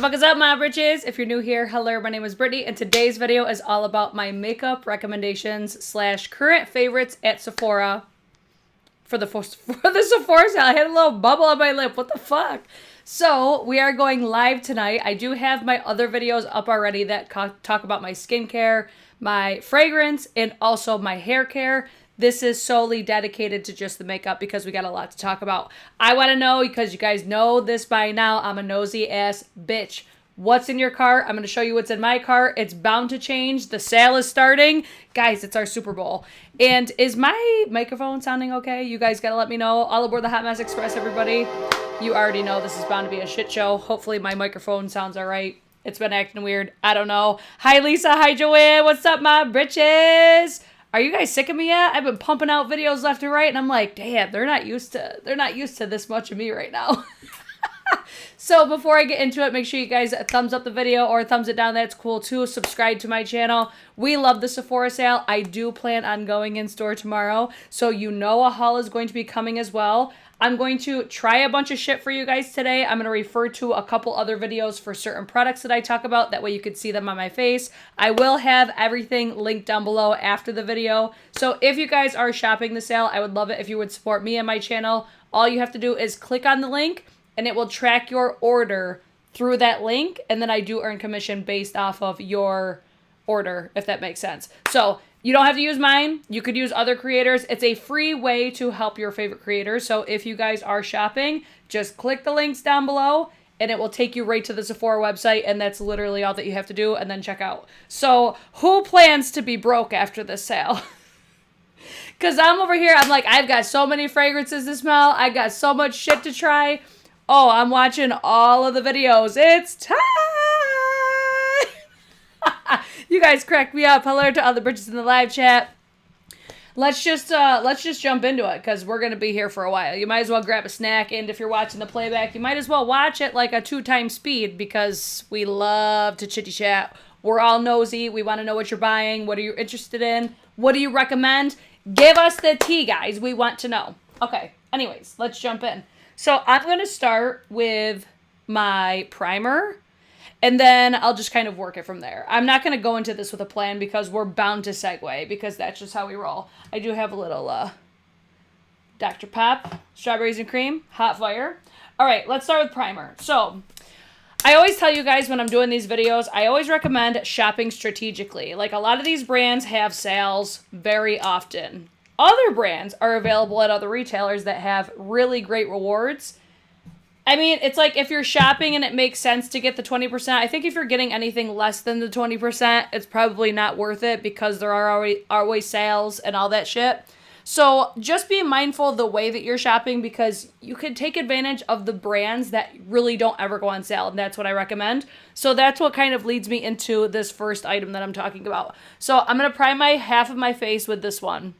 fuck is up, my britches? If you're new here, hello, my name is Brittany, and today's video is all about my makeup recommendations / current favorites at Sephora. For the Sephora sale, I had a little bubble on my lip. What the fuck? So, we are going live tonight. I do have my other videos up already that talk about my skincare, my fragrance, and also my hair care. This is solely dedicated to just the makeup because we got a lot to talk about. I want to know, because you guys know this by now, I'm a nosy ass bitch. What's in your cart? I'm going to show you what's in my cart. It's bound to change. The sale is starting. Guys, it's our Super Bowl. And is my microphone sounding okay? You guys got to let me know. All aboard the Hot Mess Express, everybody. You already know this is bound to be a shit show. Hopefully my microphone sounds all right. It's been acting weird. I don't know. Hi, Lisa. Hi, Joanne. What's up, my britches? Are you guys sick of me yet? I've been pumping out videos left and right, and I'm like, damn, they're not used to this much of me right now. So before I get into it, make sure you guys thumbs up the video or thumbs it down. That's cool too. Subscribe to my channel. We love the Sephora sale. I do plan on going in store tomorrow, so you know a haul is going to be coming as well. I'm going to try a bunch of shit for you guys today. I'm going to refer to a couple other videos for certain products that I talk about. That way you can see them on my face. I will have everything linked down below after the video. So if you guys are shopping the sale, I would love it if you would support me and my channel. All you have to do is click on the link and it will track your order through that link. And then I do earn commission based off of your order, if that makes sense. So you don't have to use mine. You could use other creators. It's a free way to help your favorite creators. So if you guys are shopping, just click the links down below and it will take you right to the Sephora website. And that's literally all that you have to do, and then check out. So who plans to be broke after this sale? Because I'm over here, I'm like, I've got so many fragrances to smell. I got so much shit to try. Oh, I'm watching all of the videos. It's time! You guys crack me up. Hello to all the bitches in the live chat. Let's just jump into it, because we're gonna be here for a while. You might as well grab a snack, and if you're watching the playback, you might as well watch it like a 2x speed, because we love to chitty chat. We're all nosy. We want to know what you're buying. What are you interested in? What do you recommend? Give us the tea, guys. We want to know. Okay. Anyways, let's jump in. So I'm gonna start with my primer, and then I'll just kind of work it from there. I'm not going to go into this with a plan because we're bound to segue, because that's just how we roll. I do have a little Dr. Pop, strawberries and cream, hot fire. All right, let's start with primer. So I always tell you guys when I'm doing these videos, I always recommend shopping strategically. Like, a lot of these brands have sales very often. Other brands are available at other retailers that have really great rewards. I mean, it's like if you're shopping and it makes sense to get the 20%, I think if you're getting anything less than the 20%, it's probably not worth it, because there are always sales and all that shit. So just be mindful of the way that you're shopping, because you can take advantage of the brands that really don't ever go on sale, and that's what I recommend. So that's what kind of leads me into this first item that I'm talking about. So I'm going to prime my half of my face with this one.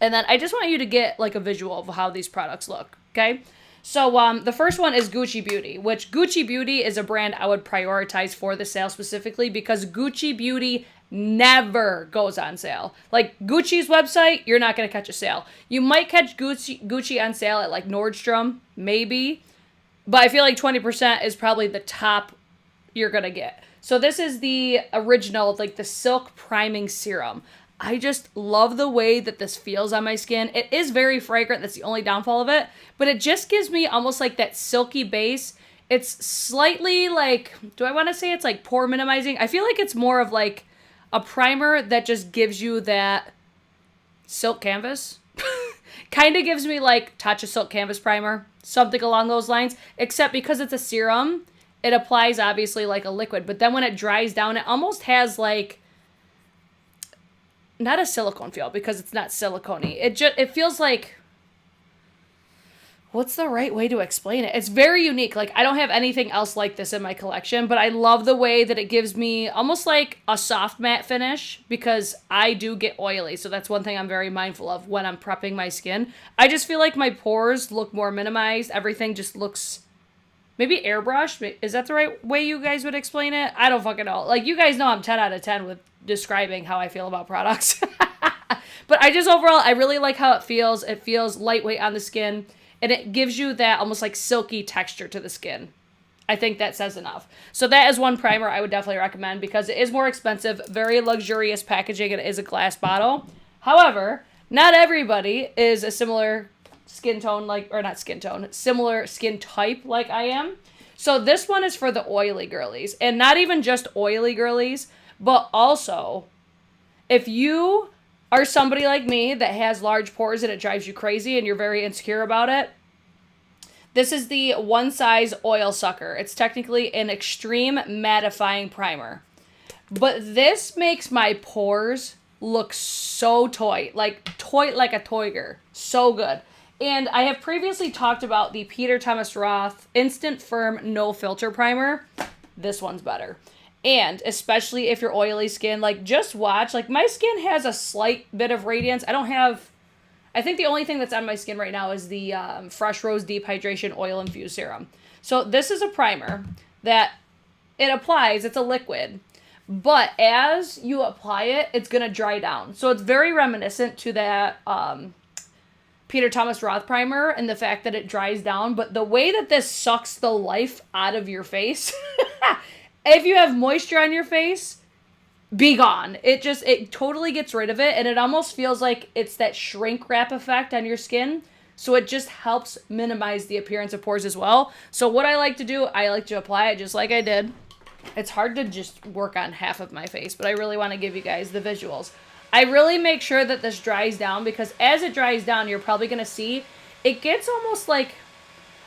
And then I just want you to get like a visual of how these products look, okay? So the first one is Gucci Beauty, which Gucci Beauty is a brand I would prioritize for the sale specifically, because Gucci Beauty never goes on sale. Like, Gucci's website, you're not going to catch a sale. You might catch Gucci on sale at like Nordstrom, maybe, but I feel like 20% is probably the top you're going to get. So this is the original, like the Silk Priming Serum. I just love the way that this feels on my skin. It is very fragrant. That's the only downfall of it. But it just gives me almost like that silky base. It's slightly like, do I want to say it's like pore minimizing? I feel like it's more of like a primer that just gives you that silk canvas. Kind of gives me like Tatcha Silk Canvas Primer. Something along those lines. Except because it's a serum, it applies obviously like a liquid. But then when it dries down, it almost has like, not a silicone feel, because it's not silicone-y. It feels like, what's the right way to explain it? It's very unique. Like, I don't have anything else like this in my collection, but I love the way that it gives me almost like a soft matte finish, because I do get oily. So that's one thing I'm very mindful of when I'm prepping my skin. I just feel like my pores look more minimized. Everything just looks maybe airbrushed. Is that the right way you guys would explain it? I don't fucking know. Like, you guys know I'm 10 out of 10 with describing how I feel about products. But I just overall, I really like how it feels. It feels lightweight on the skin, and it gives you that almost like silky texture to the skin. I think that says enough. So that is one primer I would definitely recommend because it is more expensive, very luxurious packaging, and it is a glass bottle. However, not everybody is a similar skin tone, similar skin type like I am. So this one is for the oily girlies, and not even just oily girlies, but also if you are somebody like me that has large pores and it drives you crazy and you're very insecure about it, this is the One Size Oil Sucker. It's technically an extreme mattifying primer. But this makes my pores look so toy like a toiger. So good. And I have previously talked about the Peter Thomas Roth Instant Firm No Filter Primer. This one's better. And especially if you're oily skin, like just watch, like my skin has a slight bit of radiance. I think the only thing that's on my skin right now is the Fresh Rose Deep Hydration Oil Infused Serum. So this is a primer that it applies. It's a liquid. But as you apply it, it's going to dry down. So it's very reminiscent to that Peter Thomas Roth primer and the fact that it dries down. But the way that this sucks the life out of your face, if you have moisture on your face, be gone. It totally gets rid of it, and it almost feels like it's that shrink wrap effect on your skin. So it just helps minimize the appearance of pores as well. So what I like to do, I like to apply it just like I did. It's hard to just work on half of my face, but I really want to give you guys the visuals. I really make sure that this dries down because as it dries down, you're probably going to see it gets almost like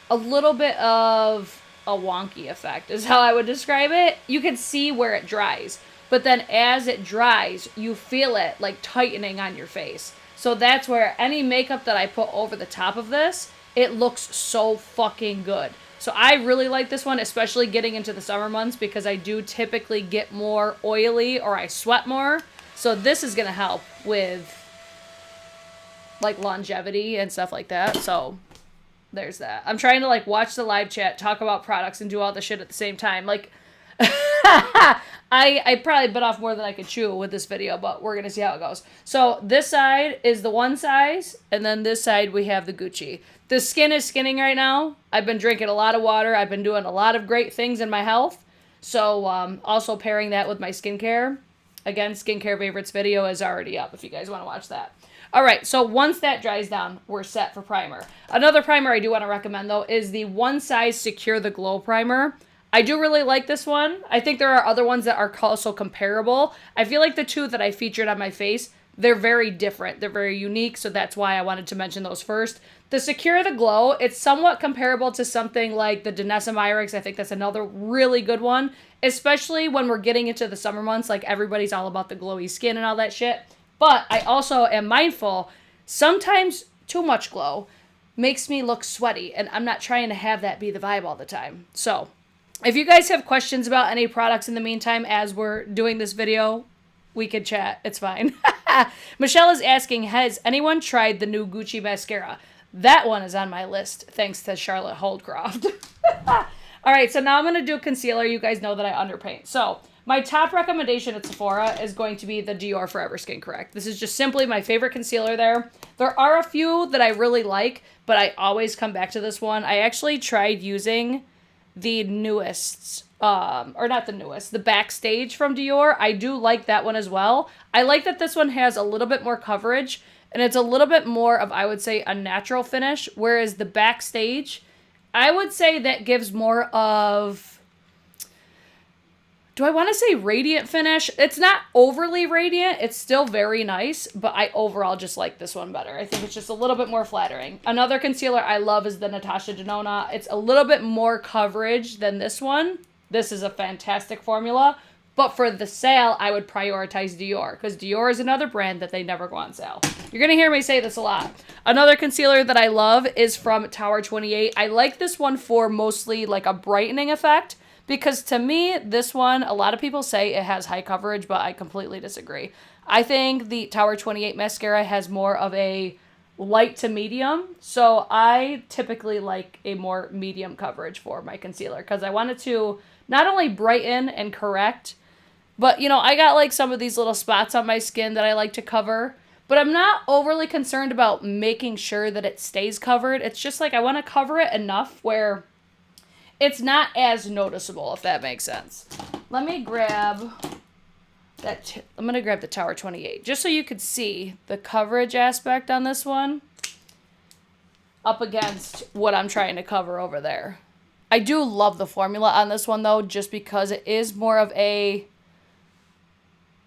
a little bit of a wonky effect is how I would describe it. You can see where it dries. But then as it dries, you feel it like tightening on your face. So that's where any makeup that I put over the top of this, it looks so fucking good. So I really like this one, especially getting into the summer months because I do typically get more oily or I sweat more. So this is going to help with like longevity and stuff like that. So there's that. I'm trying to like watch the live chat, talk about products, and do all the shit at the same time. Like, I probably bit off more than I could chew with this video, but we're going to see how it goes. So this side is the One Size, and then this side we have the Gucci. The skin is skinning right now. I've been drinking a lot of water. I've been doing a lot of great things in my health. So also pairing that with my skincare. Again, Skincare Favorites video is already up if you guys want to watch that. All right, so once that dries down, we're set for primer. Another primer I do want to recommend, though, is the One Size Secure the Glow Primer. I do really like this one. I think there are other ones that are also comparable. I feel like the two that I featured on my face, they're very different. They're very unique, so that's why I wanted to mention those first. The Secure the Glow, it's somewhat comparable to something like the Danessa Myricks. I think that's another really good one, especially when we're getting into the summer months. Like, everybody's all about the glowy skin and all that shit. But I also am mindful, sometimes too much glow makes me look sweaty, and I'm not trying to have that be the vibe all the time. So if you guys have questions about any products in the meantime as we're doing this video, we could chat. It's fine. Michelle is asking, has anyone tried the new Gucci mascara? That one is on my list, thanks to Charlotte Holdcroft. All right, so now I'm going to do concealer. You guys know that I underpaint. So my top recommendation at Sephora is going to be the Dior Forever Skin Correct. This is just simply my favorite concealer there. There are a few that I really like, but I always come back to this one. I actually tried using the newest, or not the newest, the Backstage from Dior. I do like that one as well. I like that this one has a little bit more coverage, and it's a little bit more of, I would say, a natural finish, whereas the Backstage, I would say that gives more of, do I want to say radiant finish? It's not overly radiant. It's still very nice, but I overall just like this one better. I think it's just a little bit more flattering. Another concealer I love is the Natasha Denona. It's a little bit more coverage than this one. This is a fantastic formula, but for the sale, I would prioritize Dior because Dior is another brand that they never go on sale. You're going to hear me say this a lot. Another concealer that I love is from Tower 28. I like this one for mostly like a brightening effect. Because to me, this one, a lot of people say it has high coverage, but I completely disagree. I think the Tower 28 mascara has more of a light to medium. So I typically like a more medium coverage for my concealer. Because I want it to not only brighten and correct, but, you know, I got like some of these little spots on my skin that I like to cover. But I'm not overly concerned about making sure that it stays covered. It's just like I want to cover it enough where it's not as noticeable, if that makes sense. Let me grab that. I'm going to grab the Tower 28 just so you could see the coverage aspect on this one up against what I'm trying to cover over there. I do love the formula on this one, though, just because it is more of a...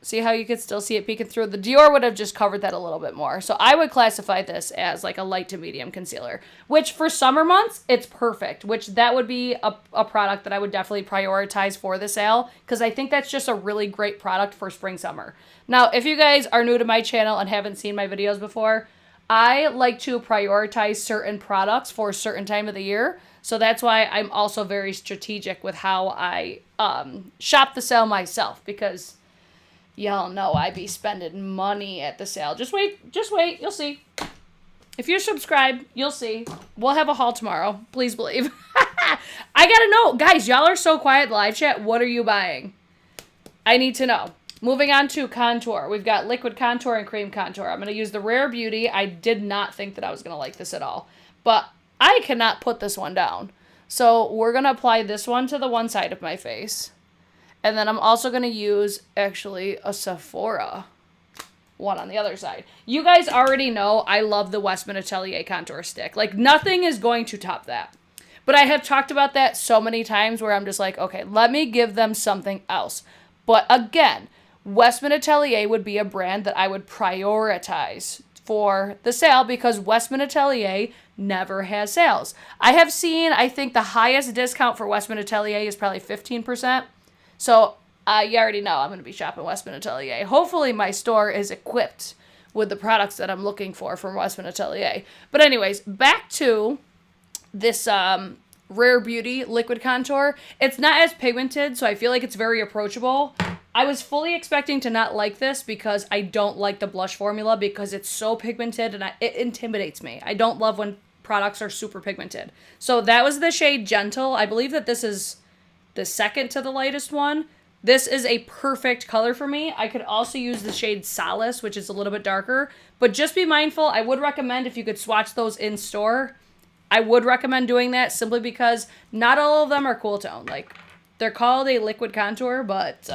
See how you could still see it peeking through? The Dior would have just covered that a little bit more. So I would classify this as like a light to medium concealer, which for summer months, it's perfect, which that would be a product that I would definitely prioritize for the sale because I think that's just a really great product for spring, summer. Now, if you guys are new to my channel and haven't seen my videos before, I like to prioritize certain products for a certain time of the year. So that's why I'm also very strategic with how I shop the sale myself because... Y'all know I be spending money at the sale. Just wait, you'll see. If you're subscribed, you'll see. We'll have a haul tomorrow, please believe. I gotta know. Guys, y'all are so quiet live chat. What are you buying? I need to know. Moving on to contour. We've got liquid contour and cream contour. I'm gonna use the Rare Beauty. I did not think that I was gonna like this at all. But I cannot put this one down. So we're gonna apply this one to the one side of my face. And then I'm also going to use, actually, a Sephora one on the other side. You guys already know I love the Westman Atelier contour stick. Like, nothing is going to top that. But I have talked about that so many times where I'm just like, okay, let me give them something else. But again, Westman Atelier would be a brand that I would prioritize for the sale because Westman Atelier never has sales. I have seen, I think the highest discount for Westman Atelier is probably 15%. So, you already know I'm going to be shopping Westman Atelier. Hopefully my store is equipped with the products that I'm looking for from Westman Atelier. But anyways, back to this Rare Beauty liquid contour. It's not as pigmented, so I feel like it's very approachable. I was fully expecting to not like this because I don't like the blush formula because it's so pigmented and it intimidates me. I don't love when products are super pigmented. So that was the shade Gentle. I believe that this is... the second to the lightest one. This is a perfect color for me. I could also use the shade Solace, which is a little bit darker. But just be mindful, I would recommend if you could swatch those in store, I would recommend doing that simply because not all of them are cool tone. Like, they're called a liquid contour, but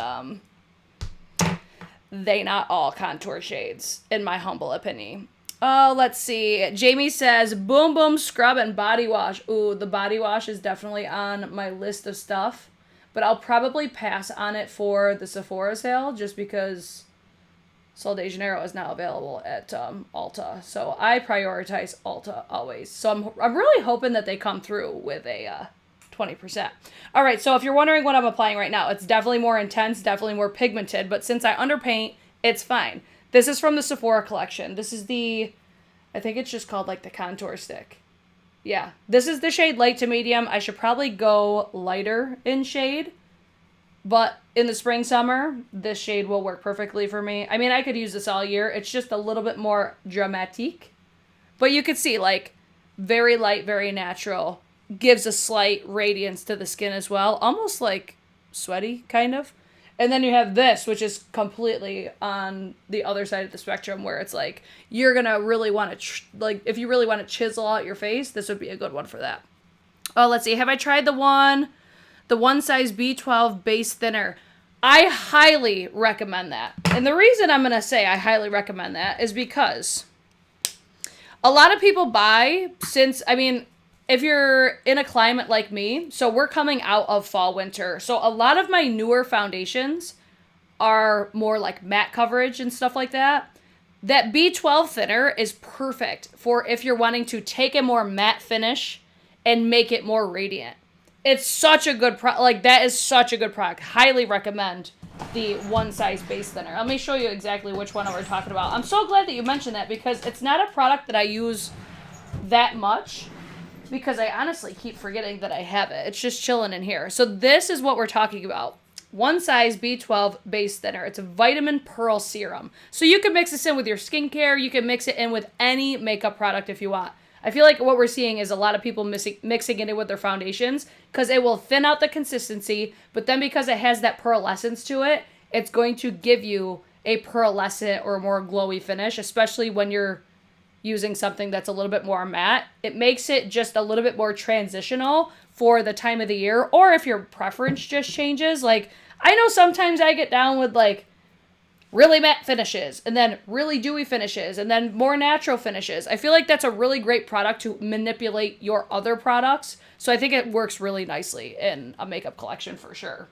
they not all contour shades, in my humble opinion. Oh, let's see. Jamie says, Boom Boom Scrub and Body Wash. Ooh, the body wash is definitely on my list of stuff. But I'll probably pass on it for the Sephora sale just because Sol de Janeiro is now available at Ulta. So I prioritize Ulta always. So I'm really hoping that they come through with a 20%. All right, so if you're wondering what I'm applying right now, it's definitely more intense, definitely more pigmented. But since I underpaint, it's fine. This is from the Sephora collection. This is the, I think it's just called like the contour stick. Yeah, this is the shade light to medium. I should probably go lighter in shade, but in the spring, summer, this shade will work perfectly for me. I mean, I could use this all year. It's just a little bit more dramatique, but you could see like very light, very natural, gives a slight radiance to the skin as well. Almost like sweaty kind of. And then you have this, which is completely on the other side of the spectrum where it's like, you're going to really want to, like, if you really want to chisel out your face, this would be a good one for that. Oh, let's see. Have I tried the one size B12 base thinner? I highly recommend that. And the reason I'm going to say I highly recommend that is because a lot of people buy since, I mean, if you're in a climate like me, so we're coming out of fall, winter. So a lot of my newer foundations are more like matte coverage and stuff like that. That B12 thinner is perfect for if you're wanting to take a more matte finish and make it more radiant. It's such a good that is such a good product. Highly recommend the one size base thinner. Let me show you exactly which one we're talking about. I'm so glad that you mentioned that because it's not a product that I use that much. Because I honestly keep forgetting that I have it. It's just chilling in here. So this is what we're talking about. One size B12 base thinner. It's a vitamin pearl serum. So you can mix this in with your skincare. You can mix it in with any makeup product if you want. I feel like what we're seeing is a lot of people mixing it in with their foundations because it will thin out the consistency. But then because it has that pearlescence to it, it's going to give you a pearlescent or more glowy finish, especially when you're using something that's a little bit more matte. It makes it just a little bit more transitional for the time of the year, or if your preference just changes. Like, I know sometimes I get down with like really matte finishes and then really dewy finishes and then more natural finishes. I feel like that's a really great product to manipulate your other products. So I think it works really nicely in a makeup collection for sure.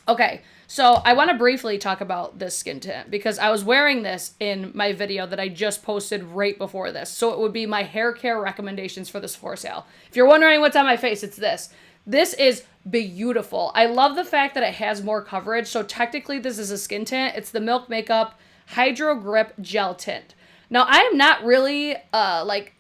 Okay, so I want to briefly talk about this skin tint because I was wearing this in my video that I just posted right before this. So it would be my hair care recommendations for the Sephora sale. If you're wondering what's on my face, it's this. This is beautiful. I love the fact that it has more coverage. So technically this is a skin tint. It's the Milk Makeup Hydro Grip Gel Tint. Now I am not really like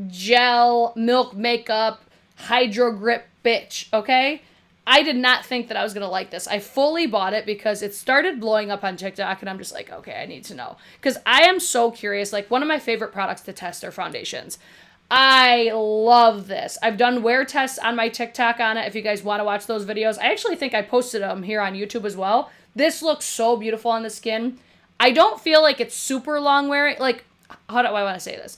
gel milk makeup hydro grip bitch, okay? I did not think that I was going to like this. I fully bought it because it started blowing up on TikTok and I'm just like, okay, I need to know. Because I am so curious. Like, one of my favorite products to test are foundations. I love this. I've done wear tests on my TikTok on it. If you guys want to watch those videos, I actually think I posted them here on YouTube as well. This looks so beautiful on the skin. I don't feel like it's super long wearing. Like, how do I want to say this?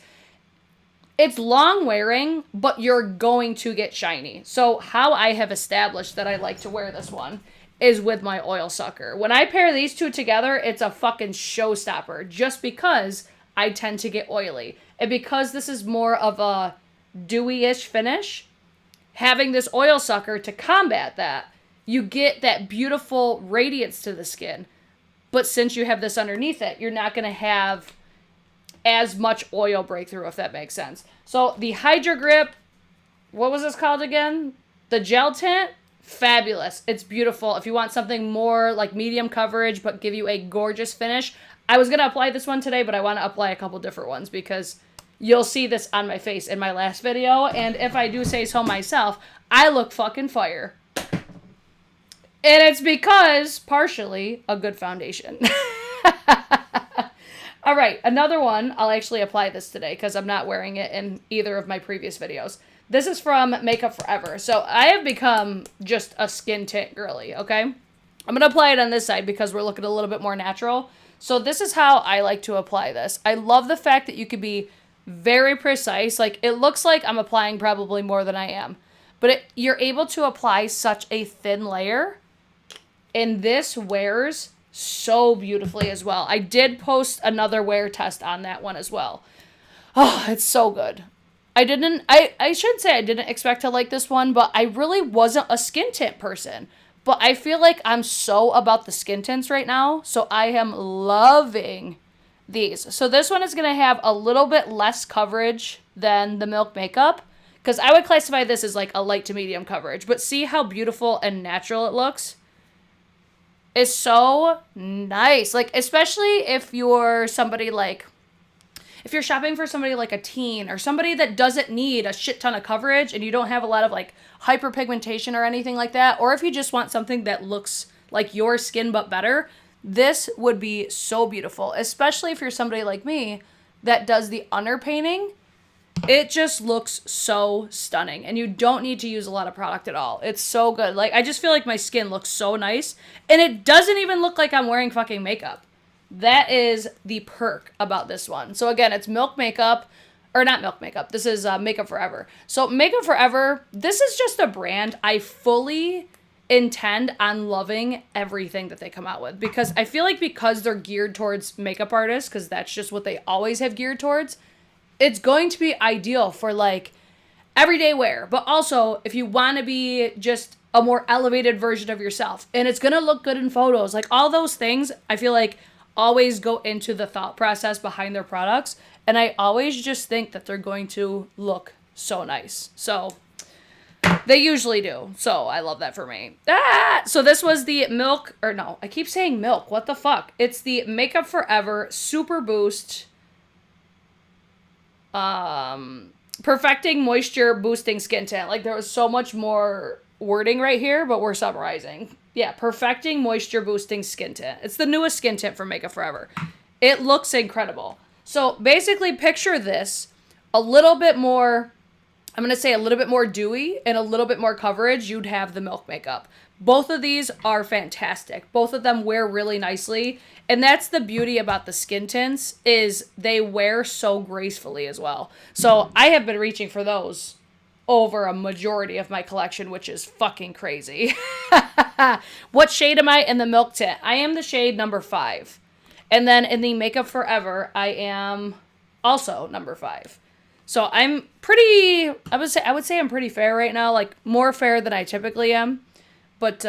It's long wearing, but you're going to get shiny. So how I have established that I like to wear this one is with my oil sucker. When I pair these two together, it's a fucking showstopper just because I tend to get oily. And because this is more of a dewy-ish finish, having this oil sucker to combat that, you get that beautiful radiance to the skin. But since you have this underneath it, you're not going to have as much oil breakthrough, if that makes sense. So the Hydro Grip, what was this called again? The gel tint, fabulous. It's beautiful. If you want something more like medium coverage but give you a gorgeous finish, I was going to apply this one today, but I want to apply a couple different ones because you'll see this on my face in my last video. And if I do say so myself, I look fucking fire. And it's because, partially, a good foundation. All right, another one. I'll actually apply this today because I'm not wearing it in either of my previous videos. This is from Makeup Forever. So I have become just a skin tint girly, okay? I'm going to apply it on this side because we're looking a little bit more natural. So this is how I like to apply this. I love the fact that you could be very precise. Like, it looks like I'm applying probably more than I am. But you're able to apply such a thin layer. And this wears so beautifully as well. I did post another wear test on that one as well. Oh, it's so good. I should say I didn't expect to like this one, but I really wasn't a skin tint person. But I feel like I'm so about the skin tints right now, so I am loving these. So this one is going to have a little bit less coverage than the Milk Makeup, because I would classify this as like a light to medium coverage. But see how beautiful and natural it looks? It's so nice. Like, especially if you're somebody like, if you're shopping for somebody like a teen or somebody that doesn't need a shit ton of coverage and you don't have a lot of like hyperpigmentation or anything like that, or if you just want something that looks like your skin but better, this would be so beautiful, especially if you're somebody like me that does the underpainting. It just looks so stunning and you don't need to use a lot of product at all. It's so good. Like, I just feel like my skin looks so nice and it doesn't even look like I'm wearing fucking makeup. That is the perk about this one. So again, it's Milk Makeup, or not Milk Makeup. This is Makeup Forever. So Makeup Forever, this is just a brand I fully intend on loving everything that they come out with, because I feel like because they're geared towards makeup artists, because that's just what they always have geared towards, it's going to be ideal for like everyday wear, but also if you want to be just a more elevated version of yourself, and it's going to look good in photos. Like, all those things, I feel like always go into the thought process behind their products, and I always just think that they're going to look so nice. So they usually do. So I love that for me. So this was the Milk, or no, I keep saying Milk. What the fuck? It's the Makeup Forever Super Boost Perfecting Moisture Boosting Skin Tint. Like, there was so much more wording right here, but we're summarizing. Yeah, Perfecting Moisture Boosting Skin Tint. It's the newest skin tint from Makeup Forever. It looks incredible. So basically picture this a little bit more I'm going to say a little bit more dewy and a little bit more coverage, you'd have the Milk Makeup. Both of these are fantastic. Both of them wear really nicely. And that's the beauty about the skin tints, is they wear so gracefully as well. So I have been reaching for those over a majority of my collection, which is fucking crazy. What shade am I in the Milk Tint? I am the shade number 5. And then in the Makeup Forever, I am also number 5. So I'm pretty, I would say I'm pretty fair right now, like more fair than I typically am. But,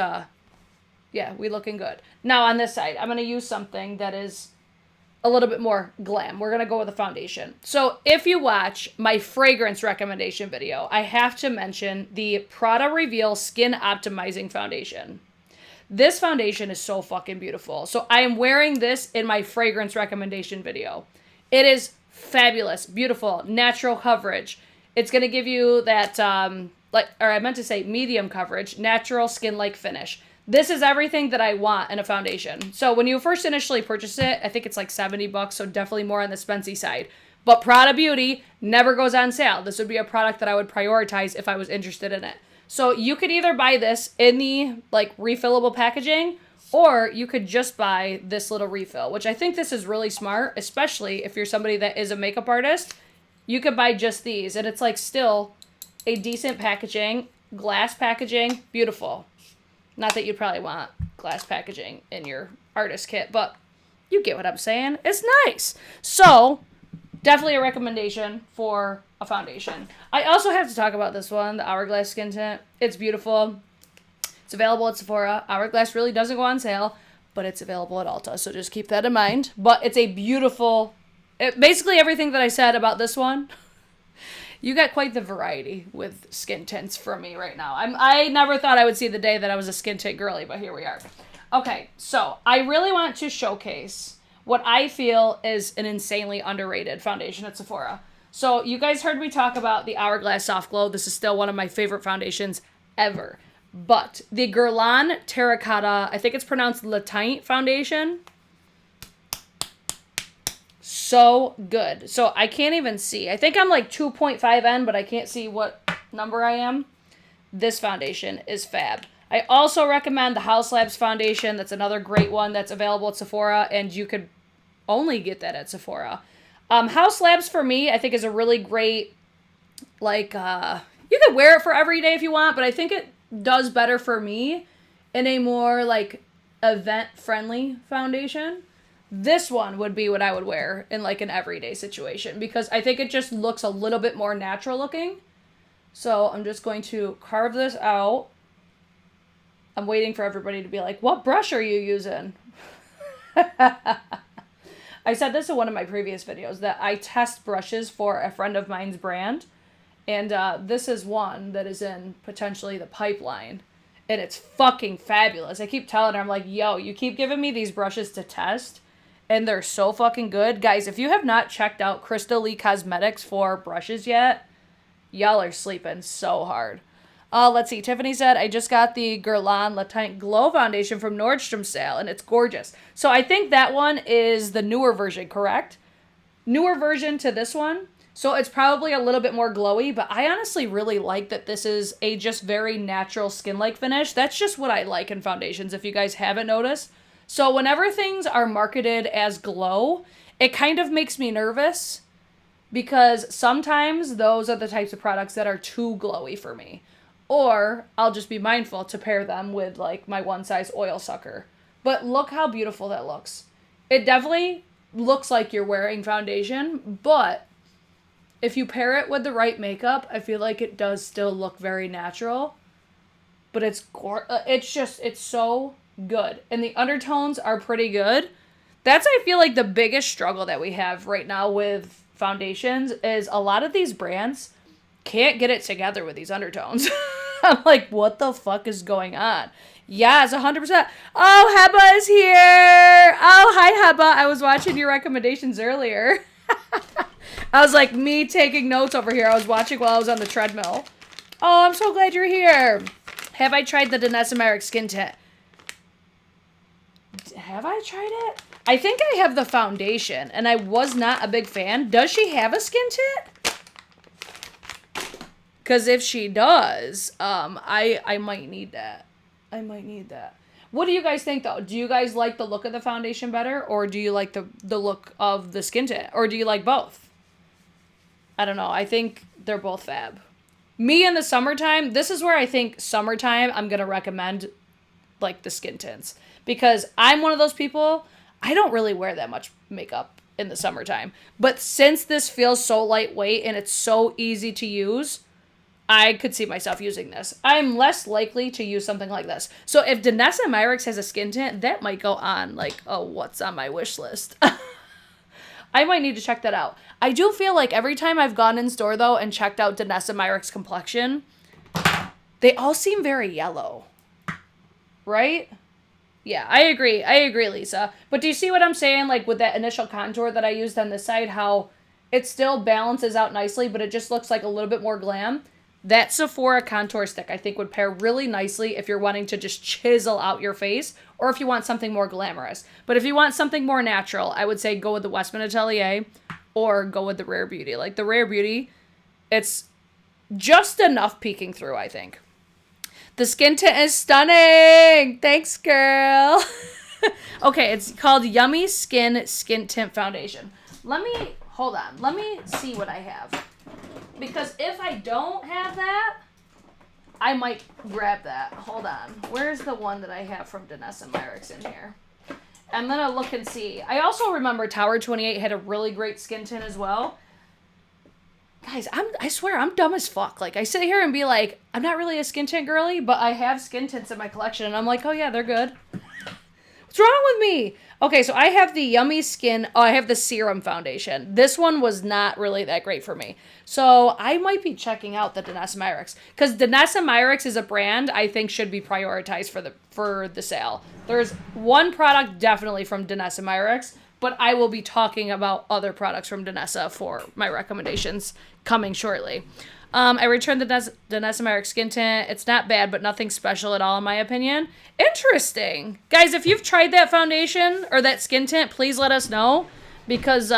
yeah, we looking good. Now, on this side, I'm going to use something that is a little bit more glam. We're going to go with a foundation. So, if you watch my fragrance recommendation video, I have to mention the Prada Reveal Skin Optimizing Foundation. This foundation is so fucking beautiful. So, I am wearing this in my fragrance recommendation video. It is fabulous, beautiful, natural coverage. It's going to give you that... medium coverage, natural skin-like finish. This is everything that I want in a foundation. So when you first initially purchase it, I think it's like $70, so definitely more on the spency side. But Prada Beauty never goes on sale. This would be a product that I would prioritize if I was interested in it. So you could either buy this in the like refillable packaging, or you could just buy this little refill, which I think this is really smart, especially if you're somebody that is a makeup artist. You could buy just these, and it's like still a decent packaging, glass packaging, beautiful. Not that you'd probably want glass packaging in your artist kit, but you get what I'm saying. It's nice. So, definitely a recommendation for a foundation. I also have to talk about this one, the Hourglass Skin Tint. It's beautiful. It's available at Sephora. Hourglass really doesn't go on sale, but it's available at Ulta, so just keep that in mind. But it's a beautiful, basically everything that I said about this one. You got quite the variety with skin tints from me right now. I never thought I would see the day that I was a skin tint girly, but here we are. Okay, so I really want to showcase what I feel is an insanely underrated foundation at Sephora. So you guys heard me talk about the Hourglass Soft Glow. This is still one of my favorite foundations ever. But the Guerlain Terracotta, I think it's pronounced Le Tint foundation. So good. So I can't even see. I think I'm like 2.5N, but I can't see what number I am. This foundation is fab. I also recommend the House Labs foundation. That's another great one that's available at Sephora, and you could only get that at Sephora. House Labs for me, I think is a really great, like, you could wear it for every day if you want, but I think it does better for me in a more like event-friendly foundation. This one would be what I would wear in like an everyday situation because I think it just looks a little bit more natural looking. So I'm just going to carve this out. I'm waiting for everybody to be like, what brush are you using? I said this in one of my previous videos that I test brushes for a friend of mine's brand. And this is one that is in potentially the pipeline. And it's fucking fabulous. I keep telling her, I'm like, yo, you keep giving me these brushes to test. And they're so fucking good. Guys, if you have not checked out Crystal Lee Cosmetics for brushes yet, y'all are sleeping so hard. Let's see. Tiffany said, I just got the Guerlain Le Tint Glow Foundation from Nordstrom sale, and it's gorgeous. So I think that one is the newer version, correct? Newer version to this one. So it's probably a little bit more glowy, but I honestly really like that this is a just very natural skin-like finish. That's just what I like in foundations, if you guys haven't noticed. So whenever things are marketed as glow, it kind of makes me nervous because sometimes those are the types of products that are too glowy for me. Or I'll just be mindful to pair them with like my one size oil sucker. But look how beautiful that looks. It definitely looks like you're wearing foundation, but if you pair it with the right makeup, I feel like it does still look very natural. But it's so good. And the undertones are pretty good. That's, I feel like, the biggest struggle that we have right now with foundations is a lot of these brands can't get it together with these undertones. I'm like, what the fuck is going on? Yes, 100%. Oh, Heba is here. Oh, hi, Heba. I was watching your recommendations earlier. I was like, me taking notes over here. I was watching while I was on the treadmill. Oh, I'm so glad you're here. Have I tried the Danessa Merrick Skin Tint? Have I tried it? I think I have the foundation, and I was not a big fan. Does she have a skin tint? Because if she does, I might need that. I might need that. What do you guys think, though? Do you guys like the look of the foundation better, or do you like the look of the skin tint, or do you like both? I don't know. I think they're both fab. Me in the summertime, this is where I think summertime I'm going to recommend, like, the skin tints. Because I'm one of those people, I don't really wear that much makeup in the summertime. But since this feels so lightweight and it's so easy to use, I could see myself using this. I'm less likely to use something like this. So if Danessa Myricks has a skin tint, that might go on, like, oh, what's on my wish list? I might need to check that out. I do feel like every time I've gone in store, though, and checked out Danessa Myricks' complexion, they all seem very yellow. Right? Yeah, I agree. I agree, Lisa. But do you see what I'm saying? Like, with that initial contour that I used on this side, how it still balances out nicely, but it just looks like a little bit more glam? That Sephora contour stick, I think, would pair really nicely if you're wanting to just chisel out your face, or if you want something more glamorous. But if you want something more natural, I would say go with the Westman Atelier, or go with the Rare Beauty. Like, the Rare Beauty, it's just enough peeking through, I think. The skin tint is stunning! Thanks, girl! Okay, it's called Yummy Skin Tint Foundation. Hold on. Let me see what I have. Because if I don't have that, I might grab that. Hold on. Where's the one that I have from Danessa Myricks in here? I'm going to look and see. I also remember Tower 28 had a really great skin tint as well. Guys, I swear, I'm dumb as fuck. Like, I sit here and be like, I'm not really a skin tint girly, but I have skin tints in my collection, and I'm like, oh yeah, they're good. What's wrong with me? Okay, so I have the Yummy Skin, I have the Serum Foundation. This one was not really that great for me. So I might be checking out the Danessa Myricks. Because Danessa Myricks is a brand I think should be prioritized for the sale. There's one product definitely from Danessa Myricks, but I will be talking about other products from Danessa for my recommendations coming shortly. I returned the Danessa Myricks skin tint. It's not bad, but nothing special at all in my opinion. Interesting. Guys, if you've tried that foundation or that skin tint, please let us know. Because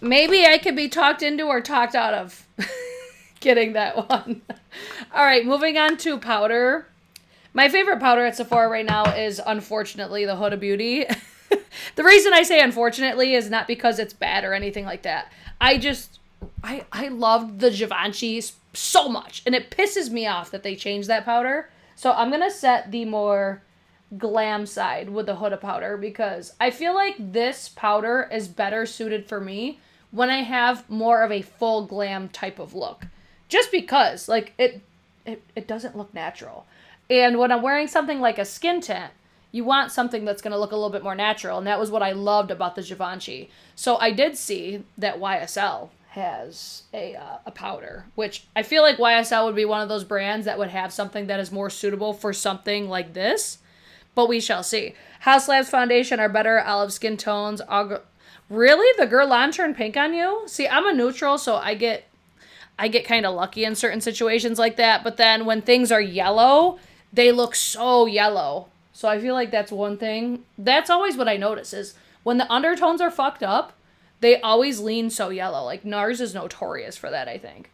maybe I could be talked into or talked out of getting that one. All right, moving on to powder. My favorite powder at Sephora right now is, unfortunately, the Huda Beauty. The reason I say unfortunately is not because it's bad or anything like that. I loved the Givenchy so much, and it pisses me off that they changed that powder. So I'm going to set the more glam side with the Huda powder, because I feel like this powder is better suited for me when I have more of a full glam type of look. Just because, like, it doesn't look natural. And when I'm wearing something like a skin tint, you want something that's going to look a little bit more natural, and that was what I loved about the Givenchy. So I did see that YSL has a powder, which I feel like YSL would be one of those brands that would have something that is more suitable for something like this, but we shall see. House Labs Foundation are better olive skin tones. Really? The Guerlain Lantern Pink on you? See, I'm a neutral, so I get kind of lucky in certain situations like that, but then when things are yellow, they look so yellow. So I feel like that's one thing. That's always what I notice is when the undertones are fucked up, they always lean so yellow. Like, NARS is notorious for that, I think.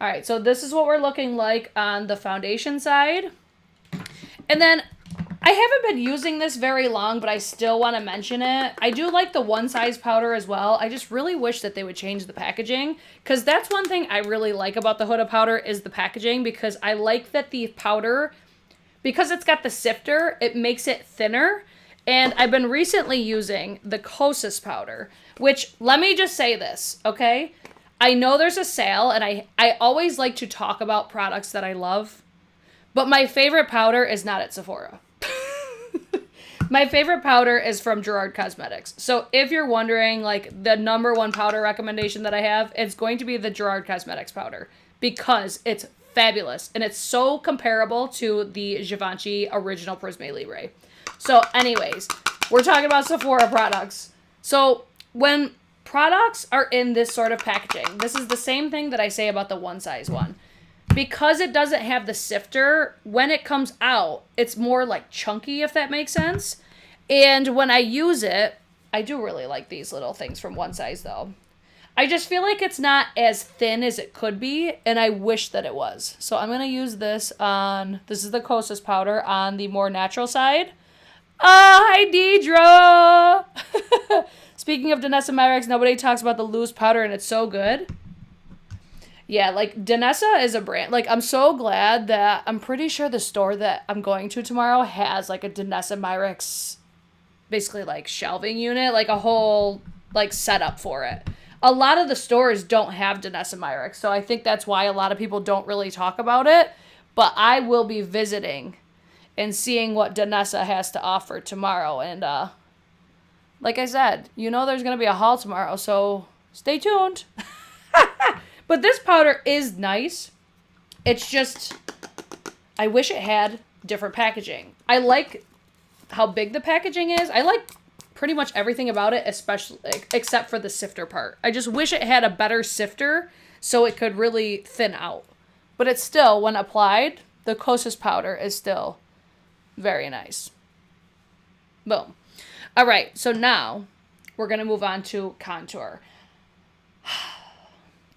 All right, so this is what we're looking like on the foundation side. And then I haven't been using this very long, but I still want to mention it. I do like the one size powder as well. I just really wish that they would change the packaging, because that's one thing I really like about the Huda powder is the packaging, because I like that the powder, because it's got the sifter, it makes it thinner. And I've been recently using the Kosas powder, which, let me just say this, okay? I know there's a sale, and I always like to talk about products that I love, but my favorite powder is not at Sephora. My favorite powder is from Gerard Cosmetics. So if you're wondering, like, the number one powder recommendation that I have, it's going to be the Gerard Cosmetics powder, because it's fabulous, and it's so comparable to the Givenchy original Prisme Libre. So anyways, we're talking about Sephora products. So when products are in this sort of packaging, this is the same thing that I say about the one size one. Because it doesn't have the sifter, when it comes out, it's more like chunky, if that makes sense. And when I use it, I do really like these little things from One Size though. I just feel like it's not as thin as it could be, and I wish that it was. So I'm going to use this on, this is the Kosas powder on the more natural side. Oh, hi, Deidre! Speaking of Danessa Myricks, nobody talks about the loose powder, and it's so good. Yeah, like, Danessa is a brand. Like, I'm so glad that I'm pretty sure the store that I'm going to tomorrow has, like, a Danessa Myricks, basically, like, shelving unit, like, a whole, like, setup for it. A lot of the stores don't have Danessa Myricks, so I think that's why a lot of people don't really talk about it. But I will be visiting and seeing what Danessa has to offer tomorrow. And, like I said, you know there's going to be a haul tomorrow, so stay tuned. But this powder is nice. It's just, I wish it had different packaging. I like how big the packaging is. I like pretty much everything about it, especially except for the sifter part. I just wish it had a better sifter so it could really thin out. But it's still, when applied, the Kosas powder is still very nice. Boom. All right, so now we're going to move on to contour.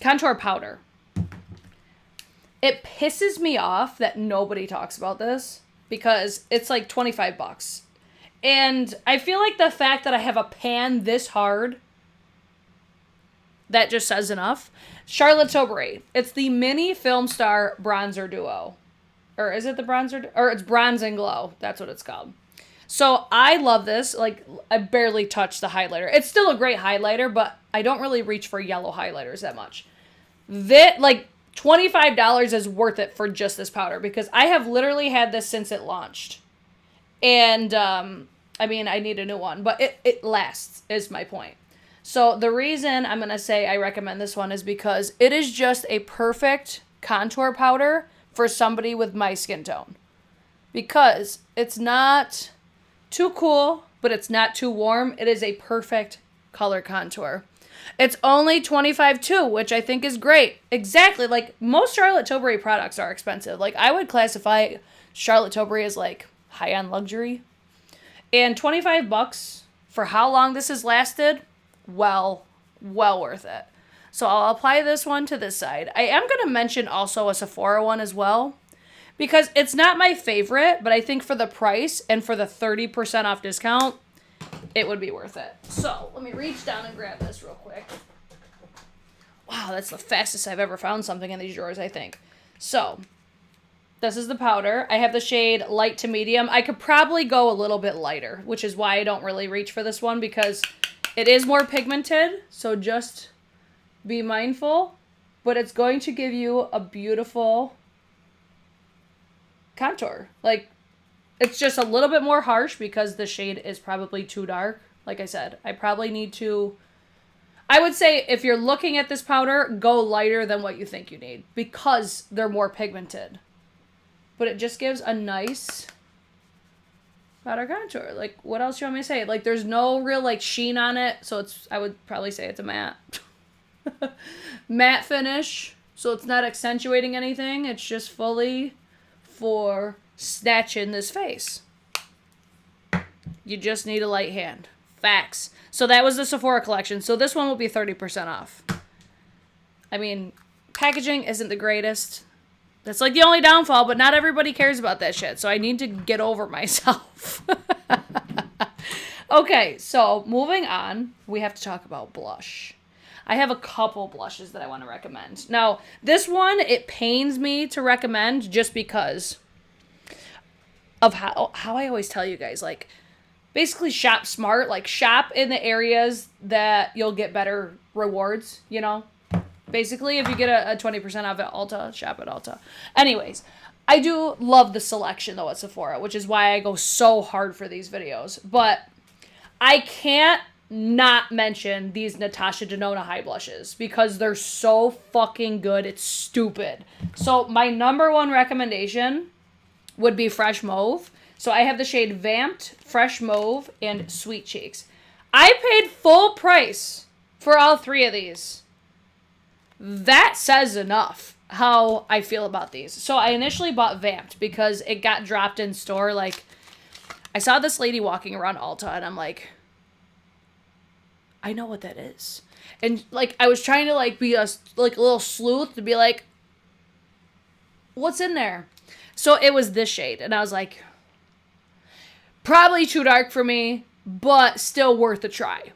Contour powder. It pisses me off that nobody talks about this because it's like 25 bucks. And I feel like the fact that I have a pan this hard, that just says enough. Charlotte Tilbury. It's the Mini Film Star Bronzer Duo. Or is it the bronzer? Or it's Bronze and Glow. That's what it's called. So I love this. Like, I barely touched the highlighter. It's still a great highlighter, but I don't really reach for yellow highlighters that much. Like, $25 is worth it for just this powder because I have literally had this since it launched. And, I mean, I need a new one, but it lasts, is my point. So the reason I'm going to say I recommend this one is because it is just a perfect contour powder for somebody with my skin tone. Because it's not too cool, but it's not too warm. It is a perfect color contour. It's only $25 too, which I think is great. Exactly. Like, most Charlotte Tilbury products are expensive. Like, I would classify Charlotte Tilbury as, like, high-end luxury. And 25 bucks for how long this has lasted, well worth it. So I'll apply this one to this side. I am going to mention also a Sephora one as well, because it's not my favorite, but I think for the price and for the 30% off discount, it would be worth it. So let me reach down and grab this real quick. Wow, that's the fastest I've ever found something in these drawers, I think. So this is the powder. I have the shade light to medium. I could probably go a little bit lighter, which is why I don't really reach for this one, because it is more pigmented. So just be mindful. But it's going to give you a beautiful contour. Like, it's just a little bit more harsh because the shade is probably too dark. Like I said, I probably need to... I would say if you're looking at this powder, go lighter than what you think you need because they're more pigmented. But it just gives a nice powder contour. Like, what else do you want me to say? Like, there's no real, like, sheen on it. So it's, I would probably say it's a matte. Matte finish. So it's not accentuating anything. It's just fully for snatching this face. You just need a light hand. Facts. So that was the Sephora collection. So this one will be 30% off. I mean, packaging isn't the greatest. That's like the only downfall, but not everybody cares about that shit. So I need to get over myself. Okay, so moving on, we have to talk about blush. I have a couple blushes that I want to recommend. Now, this one, it pains me to recommend just because of how I always tell you guys, like, basically shop smart, like shop in the areas that you'll get better rewards, you know? Basically, if you get a 20% off at Ulta, shop at Ulta. Anyways, I do love the selection, though, at Sephora, which is why I go so hard for these videos. But I can't not mention these Natasha Denona high blushes because they're so fucking good. It's stupid. So my number one recommendation would be Fresh Mauve. So I have the shade Vamped, Fresh Mauve, and Sweet Cheeks. I paid full price for all three of these. That says enough how I feel about these. So I initially bought Vamped because it got dropped in store. Like, I saw this lady walking around Ulta and I'm like, I know what that is. And, like, I was trying to, like, be a little sleuth to be like, what's in there? So it was this shade. And I was like, probably too dark for me, but still worth a try.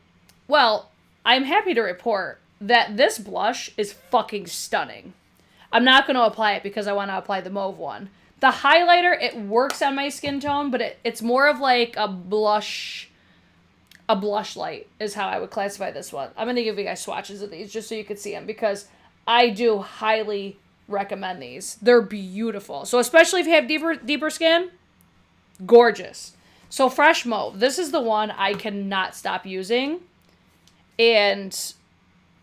Well, I'm happy to report that this blush is fucking stunning. I'm not going to apply it because I want to apply the mauve one. The highlighter, it works on my skin tone, but it's more of like a blush light is how I would classify this one. I'm going to give you guys swatches of these just so you can see them because I do highly recommend these. They're beautiful. So especially if you have deeper skin, gorgeous. So Fresh Mauve, this is the one I cannot stop using. And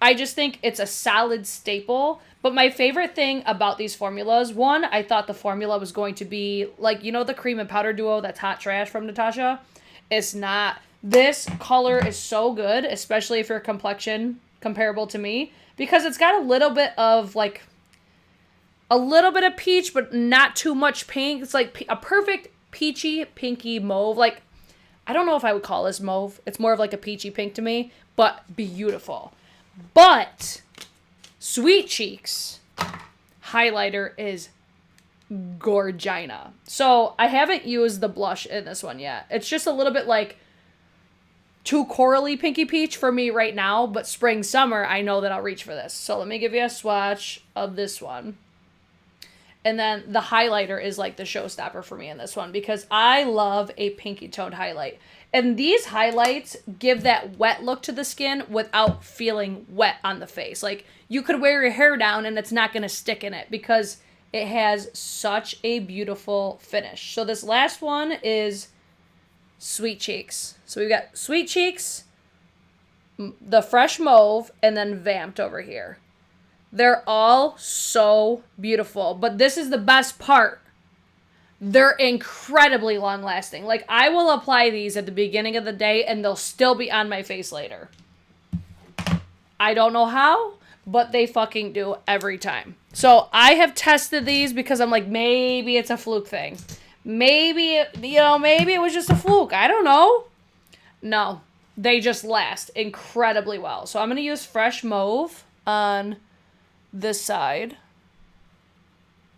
I just think it's a solid staple. But my favorite thing about these formulas, one, I thought the formula was going to be like, you know, the cream and powder duo that's hot trash from Natasha? It's not. This color is so good, especially if your complexion comparable to me, because it's got a little bit of like a little bit of peach, but not too much pink. It's like a perfect peachy, pinky mauve. Like, I don't know if I would call this mauve. It's more of like a peachy pink to me, but beautiful. But Sweet Cheeks highlighter is gorgina. So I haven't used the blush in this one yet. It's just a little bit like too corally pinky peach for me right now, but spring, summer, I know that I'll reach for this. So let me give you a swatch of this one. And then the highlighter is like the showstopper for me in this one because I love a pinky toned highlight. And these highlights give that wet look to the skin without feeling wet on the face. Like, you could wear your hair down and it's not going to stick in it because it has such a beautiful finish. So this last one is Sweet Cheeks. So we've got Sweet Cheeks, the Fresh Mauve, and then Vamped over here. They're all so beautiful. But this is the best part. They're incredibly long lasting. Like, I will apply these at the beginning of the day and they'll still be on my face later. I don't know how, but they fucking do every time. So I have tested these because I'm like, maybe it's a fluke thing. Maybe, maybe it was just a fluke. I don't know. No, they just last incredibly well. So I'm going to use Fresh Mauve on this side.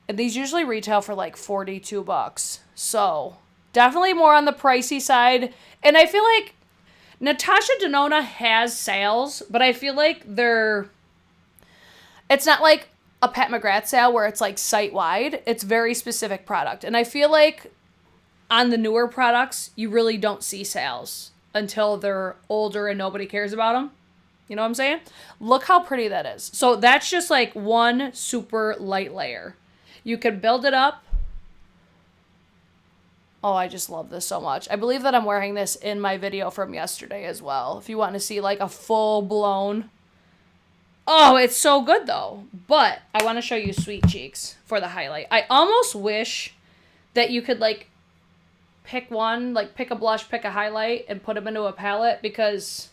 And these usually retail for like $42. So definitely more on the pricey side. And I feel like Natasha Denona has sales, but I feel like it's not like a Pat McGrath sale where it's like site-wide. It's very specific product. And I feel like on the newer products, you really don't see sales until they're older and nobody cares about them. You know what I'm saying? Look how pretty that is. So that's just like one super light layer. You could build it up. Oh, I just love this so much. I believe that I'm wearing this in my video from yesterday as well. If you want to see like a full-blown. Oh, it's so good though. But I want to show you Sweet Cheeks for the highlight. I almost wish that you could like pick one, like pick a blush, pick a highlight, and put them into a palette because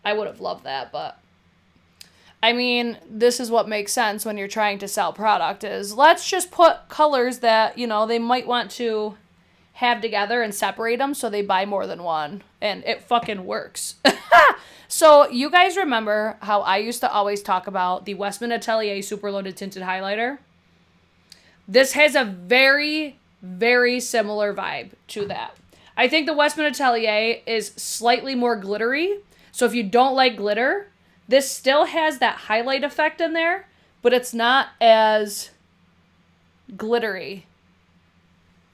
I would have loved that, but I mean, this is what makes sense when you're trying to sell product is let's just put colors that, they might want to have together and separate them so they buy more than one. And it fucking works. So you guys remember how I used to always talk about the Westman Atelier Super Loaded Tinted Highlighter? This has a very, very similar vibe to that. I think the Westman Atelier is slightly more glittery. So if you don't like glitter, this still has that highlight effect in there, but it's not as glittery.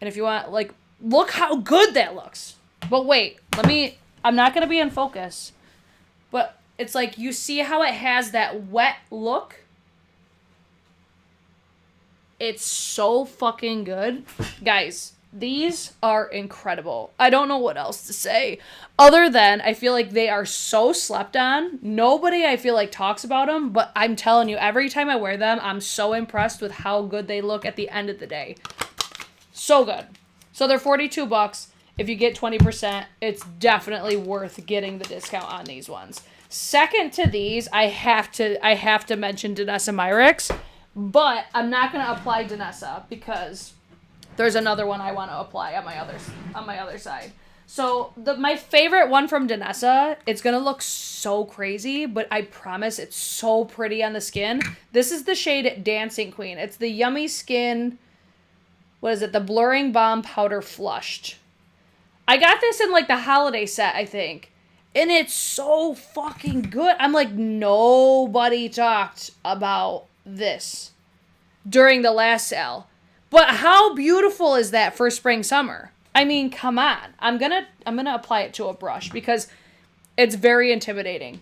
And if you want, like, look how good that looks. But wait, I'm not going to be in focus. But it's like, you see how it has that wet look? It's so fucking good. Guys, these are incredible. I don't know what else to say. Other than, I feel like they are so slept on. Nobody, I feel like, talks about them. But I'm telling you, every time I wear them, I'm so impressed with how good they look at the end of the day. So good. So they're $42. If you get 20%, it's definitely worth getting the discount on these ones. Second to these, I have to mention Danessa Myricks. But I'm not going to apply Danessa because there's another one I want to apply on my other side. So my favorite one from Danessa, it's going to look so crazy, but I promise it's so pretty on the skin. This is the shade Dancing Queen. It's the Yummy Skin, what is it? The Blurring Balm Powder Flushed. I got this in like the holiday set, I think. And it's so fucking good. I'm like, nobody talked about this during the last sale. But how beautiful is that for spring, summer? I mean, come on. I'm gonna apply it to a brush because it's very intimidating.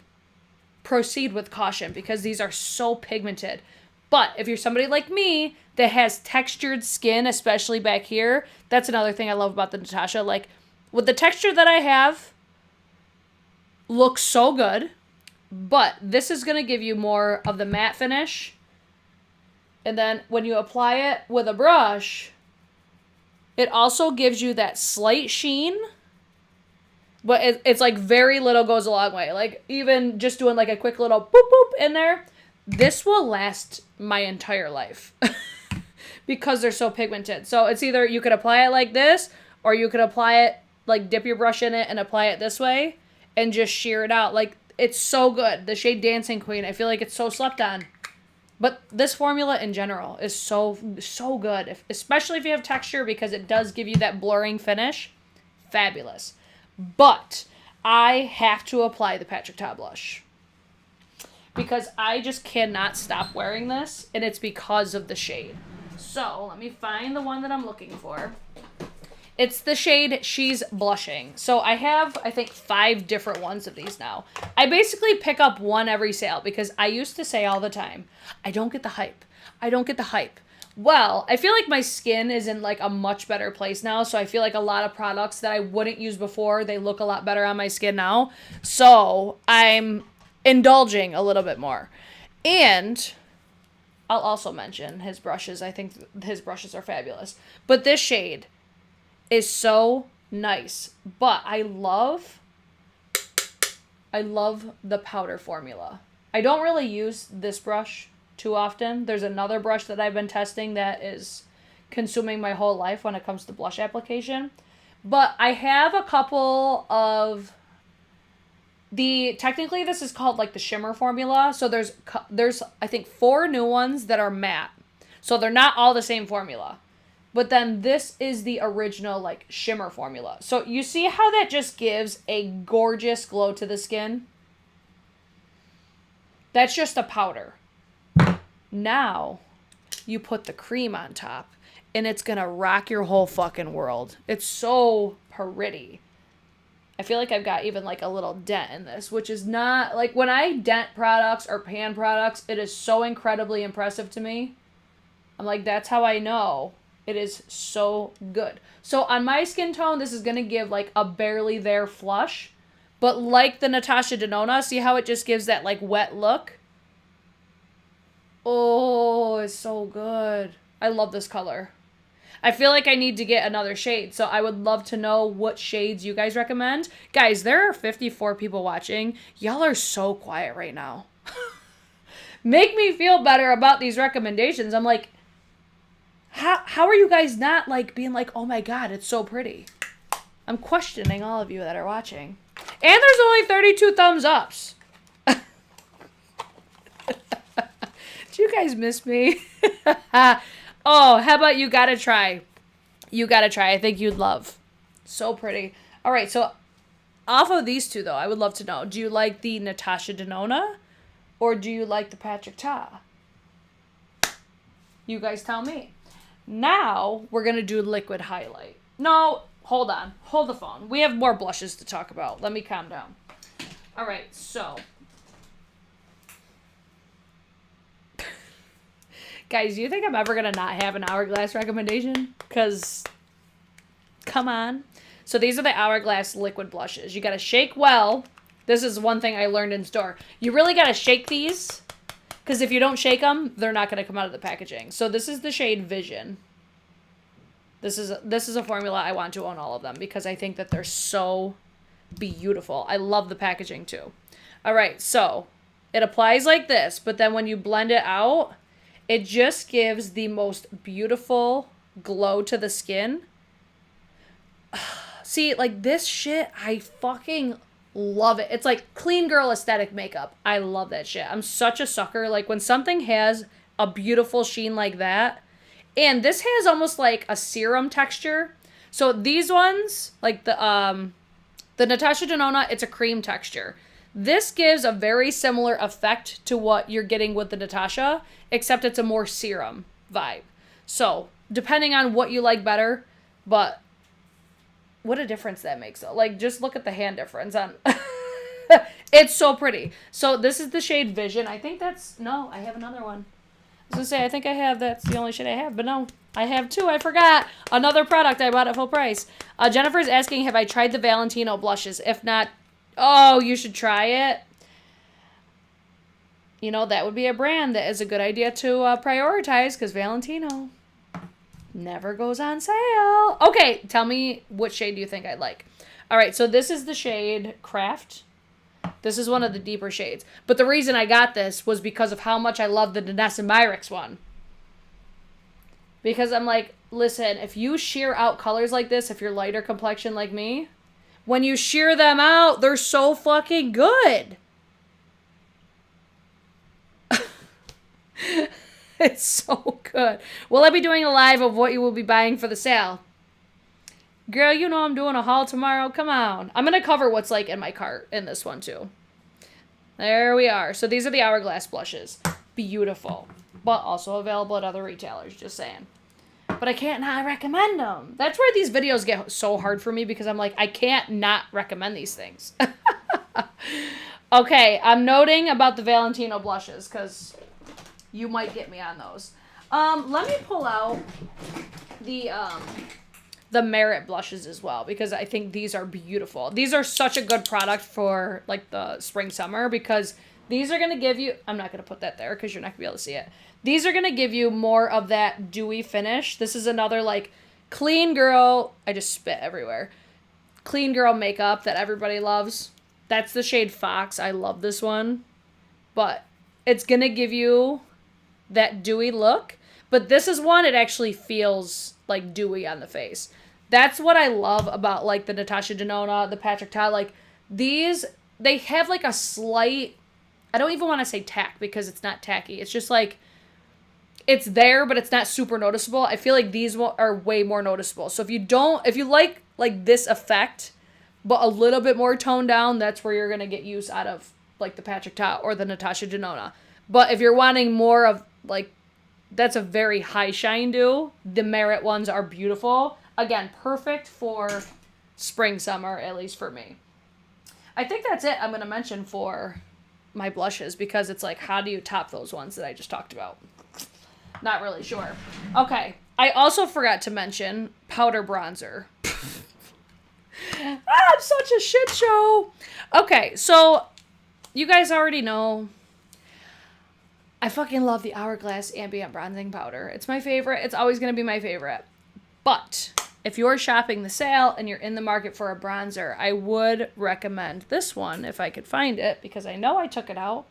Proceed with caution because these are so pigmented. But if you're somebody like me that has textured skin, especially back here, that's another thing I love about the Natasha. Like, with the texture that I have, looks so good. But this is gonna give you more of the matte finish. And then when you apply it with a brush, it also gives you that slight sheen, but it's like very little goes a long way. Like even just doing like a quick little boop boop in there, this will last my entire life because they're so pigmented. So it's either you could apply it like this or you could apply it, like dip your brush in it and apply it this way and just shear it out. Like it's so good. The shade Dancing Queen, I feel like it's so slept on. But this formula in general is so good, especially if you have texture because it does give you that blurring finish. Fabulous. But I have to apply the Patrick Ta blush because I just cannot stop wearing this, and it's because of the shade. So let me find the one that I'm looking for. It's the shade She's Blushing. So I have, I think, 5 different ones of these now. I basically pick up one every sale because I used to say all the time, I don't get the hype. I don't get the hype. Well, I feel like my skin is in like a much better place now. So I feel like a lot of products that I wouldn't use before, they look a lot better on my skin now. So I'm indulging a little bit more. And I'll also mention his brushes. I think his brushes are fabulous. But this shade is so nice, but I love the powder formula. I don't really use this brush too often. There's another brush that I've been testing that is consuming my whole life when it comes to blush application. But I have a couple of technically this is called like the shimmer formula. So there's I think 4 new ones that are matte. So they're not all the same formula. But then this is the original, like, shimmer formula. So you see how that just gives a gorgeous glow to the skin? That's just a powder. Now, you put the cream on top, and it's going to rock your whole fucking world. It's so pretty. I feel like I've got even, like, a little dent in this, which is not... Like, when I dent products or pan products, it is so incredibly impressive to me. I'm like, that's how I know... It is so good. So on my skin tone, this is going to give like a barely there flush. But like the Natasha Denona, see how it just gives that like wet look? Oh, it's so good. I love this color. I feel like I need to get another shade. So I would love to know what shades you guys recommend. Guys, there are 54 people watching. Y'all are so quiet right now. Make me feel better about these recommendations. I'm like... How are you guys not, like, being like, oh my god, it's so pretty? I'm questioning all of you that are watching. And there's only 32 thumbs ups. Do you guys miss me? Oh, how about You Gotta Try? You Gotta Try. I think you'd love. So pretty. All right, so off of these two, though, I would love to know, do you like the Natasha Denona or do you like the Patrick Ta? You guys tell me. Now, we're going to do liquid highlight. No, hold on. Hold the phone. We have more blushes to talk about. Let me calm down. All right, so. Guys, do you think I'm ever going to not have an Hourglass recommendation? Because, come on. So these are the Hourglass liquid blushes. You got to shake well. This is one thing I learned in store. You really got to shake these. Because if you don't shake them, they're not going to come out of the packaging. So this is the shade Vision. This is a formula I want to own all of them because I think that they're so beautiful. I love the packaging too. All right, so it applies like this, but then when you blend it out, it just gives the most beautiful glow to the skin. See, like, this shit, I fucking love it. It's like clean girl aesthetic makeup. I love that shit. I'm such a sucker. Like, when something has a beautiful sheen like that, and this has almost like a serum texture. So these ones, like the Natasha Denona, it's a cream texture. This gives a very similar effect to what you're getting with the Natasha, except it's a more serum vibe. So, depending on what you like better, but what a difference that makes, though. Like, just look at the hand difference on... It's so pretty. So, this is the shade Vision. I think that's... No, I have another one. I was going to say, I think I have... That's the only shade I have, but no. I have two. I forgot. Another product I bought at full price. Jennifer's asking, have I tried the Valentino blushes? If not, oh, you should try it. You know, that would be a brand that is a good idea to prioritize, because Valentino never goes on sale. Okay, tell me what shade do you think I'd like. All right, so this is the shade Craft. This is one of the deeper shades. But the reason I got this was because of how much I love the Danessa Myricks one. Because I'm like, listen, if you sheer out colors like this, if you're lighter complexion like me, when you sheer them out, they're so fucking good. It's so good. Will I be doing a live of what you will be buying for the sale? Girl, you know I'm doing a haul tomorrow. Come on. I'm going to cover what's like in my cart in this one too. There we are. So these are the Hourglass blushes. Beautiful. But also available at other retailers. Just saying. But I can't not recommend them. That's where these videos get so hard for me, because I'm like, I can't not recommend these things. Okay, I'm noting about the Valentino blushes, because you might get me on those. Let me pull out the Merit blushes as well, because I think these are beautiful. These are such a good product for like the spring summer, because these are going to give you, I'm not going to put that there because you're not going to be able to see it. These are going to give you more of that dewy finish. This is another like clean girl, I just spit everywhere. Clean girl makeup that everybody loves. That's the shade Fox. I love this one. But it's going to give you that dewy look. But this is one, it actually feels like dewy on the face. That's what I love about like the Natasha Denona, the Patrick Ta. Like these, they have like a slight, I don't even want to say tack because it's not tacky. It's just like, it's there, but it's not super noticeable. I feel like these are way more noticeable. So if you like this effect, but a little bit more toned down, that's where you're going to get use out of like the Patrick Ta or the Natasha Denona. But if you're wanting more of like, that's a very high shine dew. The Merit ones are beautiful. Again, perfect for spring, summer, at least for me. I think that's it I'm going to mention for my blushes, because it's like, how do you top those ones that I just talked about? Not really sure. Okay. I also forgot to mention powder bronzer. I'm such a shit show. Okay, so you guys already know I fucking love the Hourglass Ambient Bronzing Powder. It's my favorite. It's always going to be my favorite. But if you're shopping the sale and you're in the market for a bronzer, I would recommend this one if I could find it, because I know I took it out.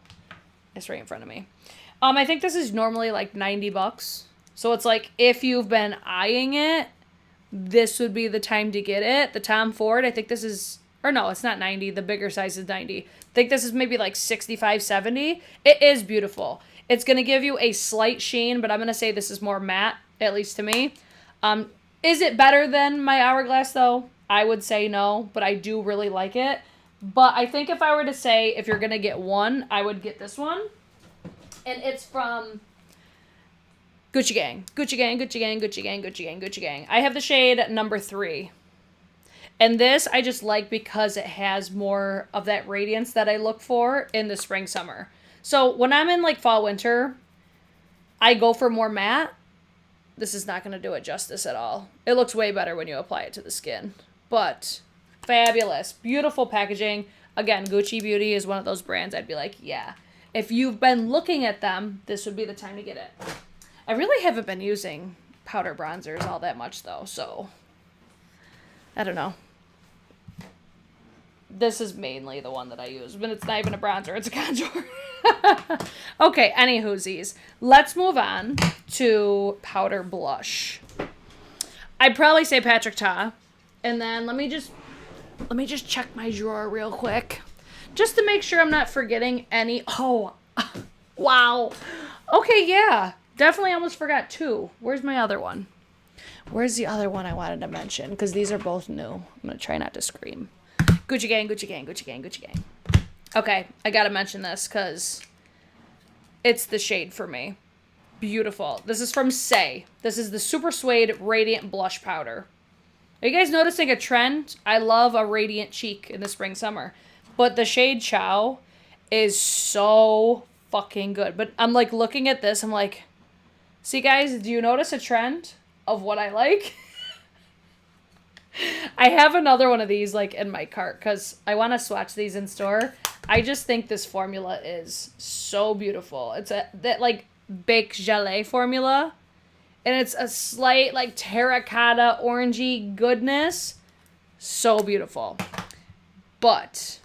It's right in front of me. I think this is normally like $90. So it's like, if you've been eyeing it, this would be the time to get it. The Tom Ford, I think this is, or no, it's not 90. The bigger size is 90. I think this is maybe like 65, 70. It is beautiful. It's going to give you a slight sheen, but I'm going to say this is more matte, at least to me. Is it better than my Hourglass, though? I would say no, but I do really like it. But I think if I were to say, if you're going to get one, I would get this one. And it's from Gucci Gang. Gucci Gang, Gucci Gang, Gucci Gang, Gucci Gang, Gucci Gang. I have the shade number 3. And this I just like because it has more of that radiance that I look for in the spring, summer. So when I'm in like fall, winter, I go for more matte. This is not going to do it justice at all. It looks way better when you apply it to the skin. But fabulous. Beautiful packaging. Again, Gucci Beauty is one of those brands I'd be like, yeah. If you've been looking at them, this would be the time to get it. I really haven't been using powder bronzers all that much, though, so I don't know. This is mainly the one that I use, but it's not even a bronzer, it's a contour. Okay, anywhoosies. Let's move on to powder blush. I'd probably say Patrick Ta. And then let me just check my drawer real quick. Just to make sure I'm not forgetting any. Oh, wow. Okay, yeah. Definitely almost forgot 2. Where's my other one? Where's the other one I wanted to mention? Because these are both new. I'm going to try not to scream. Gucci gang, Gucci gang, Gucci gang, Gucci gang. Okay, I got to mention this because it's the shade for me. Beautiful. This is from Say. This is the Super Suede Radiant Blush Powder. Are you guys noticing a trend? I love a radiant cheek in the spring, summer. But the shade Chow is so fucking good. But I'm like looking at this. I'm like, see guys, do you notice a trend of what I like? I have another one of these like in my cart because I want to swatch these in store. I just think this formula is so beautiful. It's that like baked gelée formula. And it's a slight like terracotta orangey goodness. So beautiful. But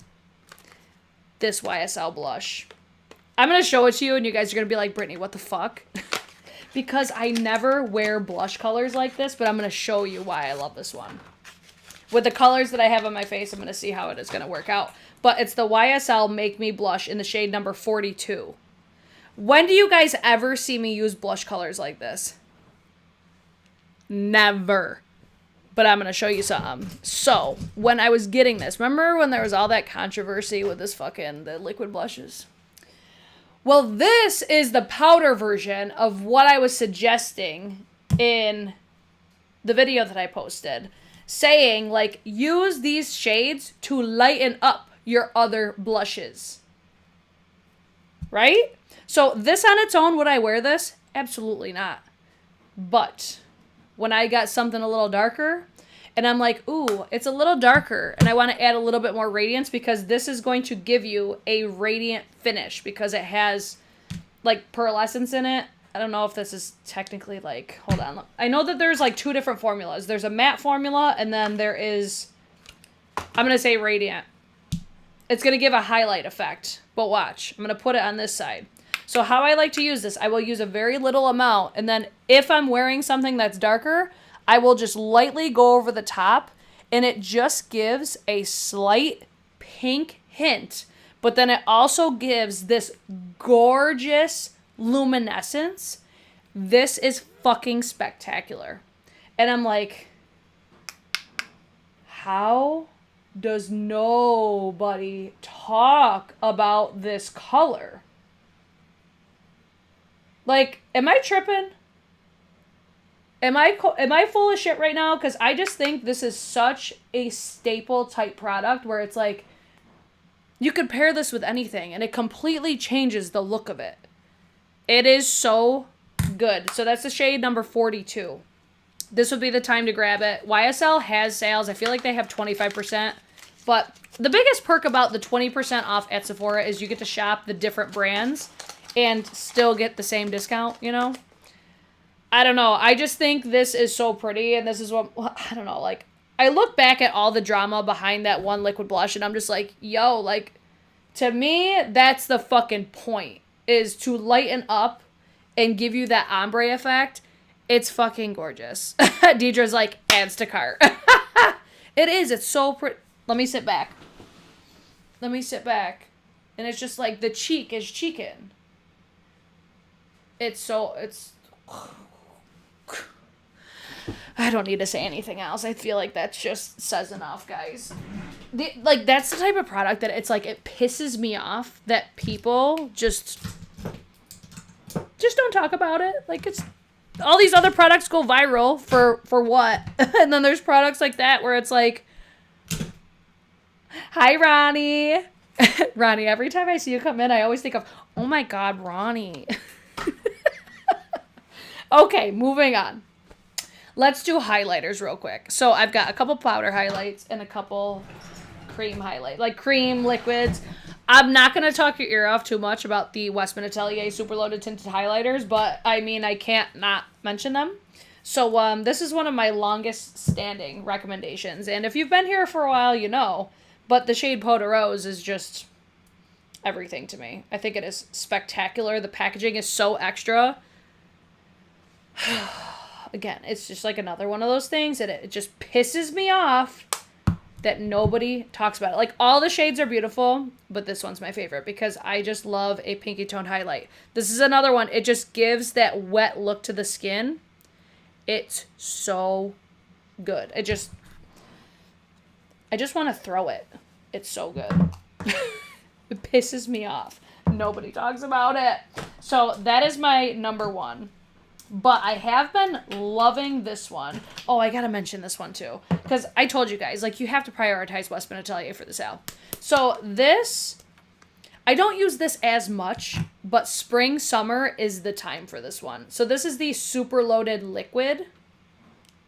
this YSL blush. I'm going to show it to you and you guys are going to be like, Brittany, what the fuck? Because I never wear blush colors like this, but I'm going to show you why I love this one. With the colors that I have on my face, I'm going to see how it is going to work out. But it's the YSL Make Me Blush in the shade number 42. When do you guys ever see me use blush colors like this? Never. But I'm going to show you something. So, when I was getting this, remember when there was all that controversy with this the liquid blushes? Well, this is the powder version of what I was suggesting in the video that I posted. Saying, like, use these shades to lighten up your other blushes. Right? So, this on its own, would I wear this? Absolutely not. But when I got something a little darker, and I'm like, ooh, it's a little darker, and I want to add a little bit more radiance because this is going to give you a radiant finish because it has, like, pearlescence in it. I don't know if this is technically, like, hold on. I know that there's, like, 2 different formulas. There's a matte formula, and then there is, I'm going to say radiant. It's going to give a highlight effect, but watch. I'm going to put it on this side. So how I like to use this, I will use a very little amount, and then if I'm wearing something that's darker, I will just lightly go over the top, and it just gives a slight pink hint, but then it also gives this gorgeous luminescence. This is fucking spectacular. And I'm like, how does nobody talk about this color? Like, am I tripping? Am I full of shit right now? Because I just think this is such a staple type product where it's like, you could pair this with anything and it completely changes the look of it. It is so good. So that's the shade number 42. This would be the time to grab it. YSL has sales. I feel like they have 25%. But the biggest perk about the 20% off at Sephora is you get to shop the different brands and still get the same discount, you know? I don't know. I just think this is so pretty, and this is what, I don't know, like, I look back at all the drama behind that one liquid blush, and I'm just like, yo, like, to me, that's the fucking point, is to lighten up and give you that ombre effect. It's fucking gorgeous. Deidre's like, adds to cart. It is. It's so pretty. Let me sit back. And it's just like, the cheek is cheeking. It's I don't need to say anything else. I feel like that just says enough, guys. That's the type of product that it's like, it pisses me off that people just don't talk about it. Like, it's all these other products go viral for what? And then there's products like that where it's like, hi, Ronnie. Ronnie, every time I see you come in, I always think of, oh my God, Ronnie. Okay, moving on. Let's do highlighters real quick. So I've got a couple powder highlights and a couple cream highlights, like cream liquids. I'm not going to talk your ear off too much about the Westman Atelier Super Loaded Tinted Highlighters, but I mean, I can't not mention them. So this is one of my longest standing recommendations. And if you've been here for a while, you know, but the shade Peau de Rose is just everything to me. I think it is spectacular. The packaging is so extra. again, it's just like another one of those things that it just pisses me off that nobody talks about it. Like, all the shades are beautiful, but this one's my favorite because I just love a pinky toned highlight. This is another one. It just gives that wet look to the skin. It's so good. I just want to throw it. It's so good. It pisses me off. Nobody talks about it. So that is my number one. But I have been loving this one. Oh, I gotta mention this one too. Because I told you guys, like, you have to prioritize Westman Atelier for the sale. So this, I don't use this as much, but spring, summer is the time for this one. So this is the super loaded liquid.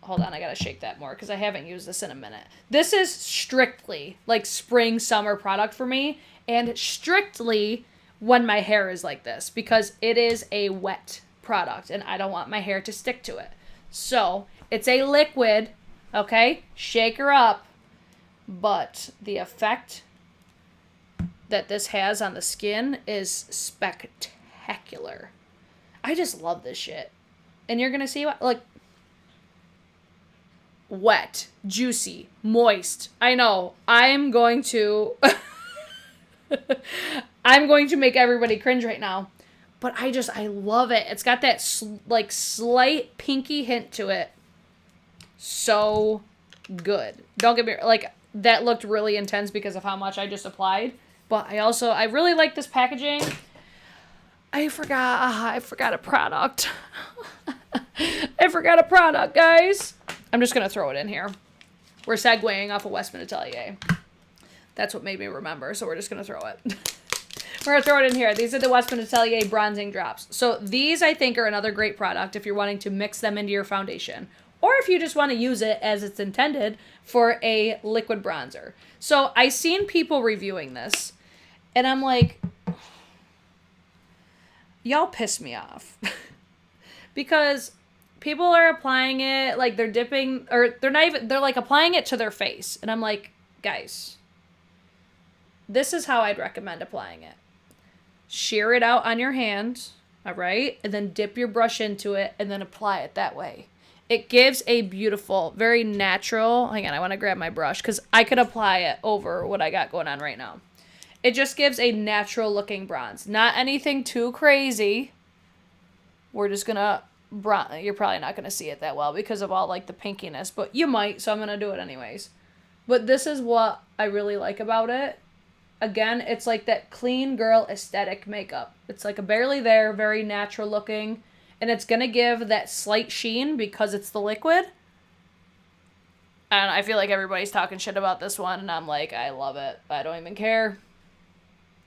Hold on, I gotta shake that more because I haven't used this in a minute. This is strictly like spring, summer product for me, and strictly when my hair is like this because it is a wet product and I don't want my hair to stick to it. So it's a liquid, okay? Shake her up. But the effect that this has on the skin is spectacular. I just love this shit. And you're gonna see what, like, wet, juicy, moist. I know. I'm going to make everybody cringe right now. But I love it. It's got that like slight pinky hint to it. So good. Don't get me, like, that looked really intense because of how much I just applied. But I really like this packaging. I forgot a product. I forgot a product, guys. I'm just going to throw it in here. We're segueing off of Westman Atelier. That's what made me remember, so we're just going to throw it. We're going to throw it in here. These are the Westman Atelier bronzing drops. So these, I think, are another great product if you're wanting to mix them into your foundation. Or if you just want to use it as it's intended for a liquid bronzer. So I seen people reviewing this, and I'm like, y'all piss me off. Because people are applying it, like they're dipping, or they're like applying it to their face. And I'm like, guys, this is how I'd recommend applying it. Shear it out on your hand, all right? And then dip your brush into it and then apply it that way. It gives a beautiful, very natural, hang on, I want to grab my brush because I could apply it over what I got going on right now. It just gives a natural looking bronze. Not anything too crazy. We're just going to bronze. You're probably not going to see it that well because of all like the pinkiness, but you might, so I'm going to do it anyways. But this is what I really like about it. Again, it's like that clean girl aesthetic makeup. It's like a barely there, very natural looking. And it's going to give that slight sheen because it's the liquid. And I feel like everybody's talking shit about this one. And I'm like, I love it. I don't even care.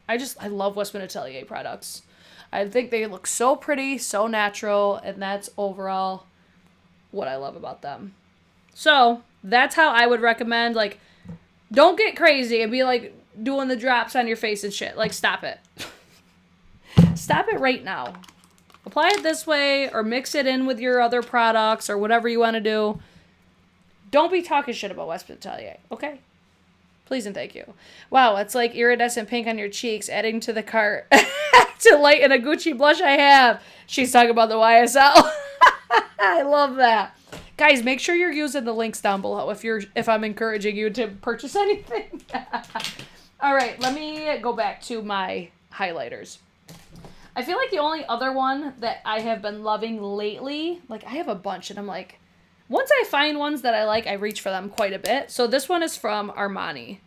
I love Westman Atelier products. I think they look so pretty, so natural. And that's overall what I love about them. So that's how I would recommend, like, don't get crazy and be like doing the drops on your face and shit. Like, stop it. Stop it right now. Apply it this way or mix it in with your other products or whatever you want to do. Don't be talking shit about Westman Atelier, okay? Please and thank you. Wow, it's like iridescent pink on your cheeks, adding to the cart to lighten a Gucci blush I have. She's talking about the YSL. I love that. Guys, make sure you're using the links down below if I'm encouraging you to purchase anything. All right, let me go back to my highlighters. I feel like the only other one that I have been loving lately, like I have a bunch and I'm like, once I find ones that I like, I reach for them quite a bit. So this one is from Armani.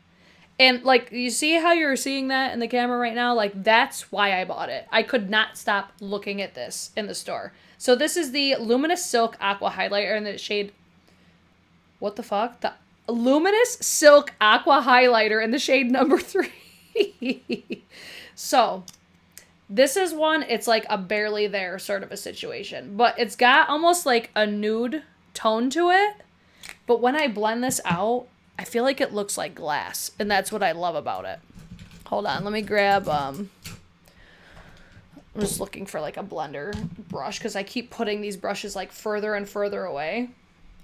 And like, you see how you're seeing that in the camera right now? Like, that's why I bought it. I could not stop looking at this in the store. So this is the Luminous Silk Aqua Highlighter in the shade, what the fuck? The Luminous Silk Aqua Highlighter in the shade number 3. So this is one, it's like a barely there sort of a situation. But it's got almost like a nude tone to it. But when I blend this out, I feel like it looks like glass. And that's what I love about it. Hold on, let me grab, I'm just looking for like a blender brush because I keep putting these brushes like further and further away.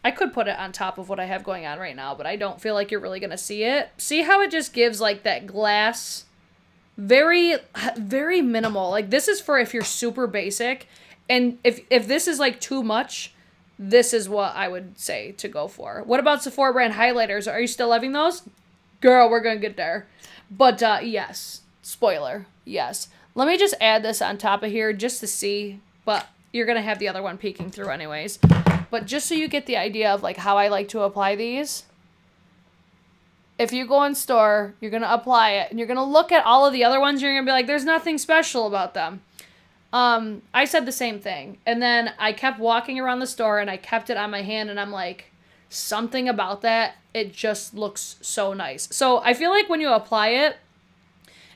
I could put it on top of what I have going on right now, but I don't feel like you're really going to see it. See how it just gives like that glass, very, very minimal. Like this is for if you're super basic, and if this is like too much, this is what I would say to go for. What about Sephora brand highlighters? Are you still loving those? Girl, we're going to get there. But yes, spoiler, yes. Let me just add this on top of here just to see, but you're going to have the other one peeking through anyways. But just so you get the idea of like how I like to apply these, if you go in store, you're going to apply it and you're going to look at all of the other ones. You're going to be like, there's nothing special about them. I said the same thing. And then I kept walking around the store and I kept it on my hand and I'm like, something about that, it just looks so nice. So I feel like when you apply it,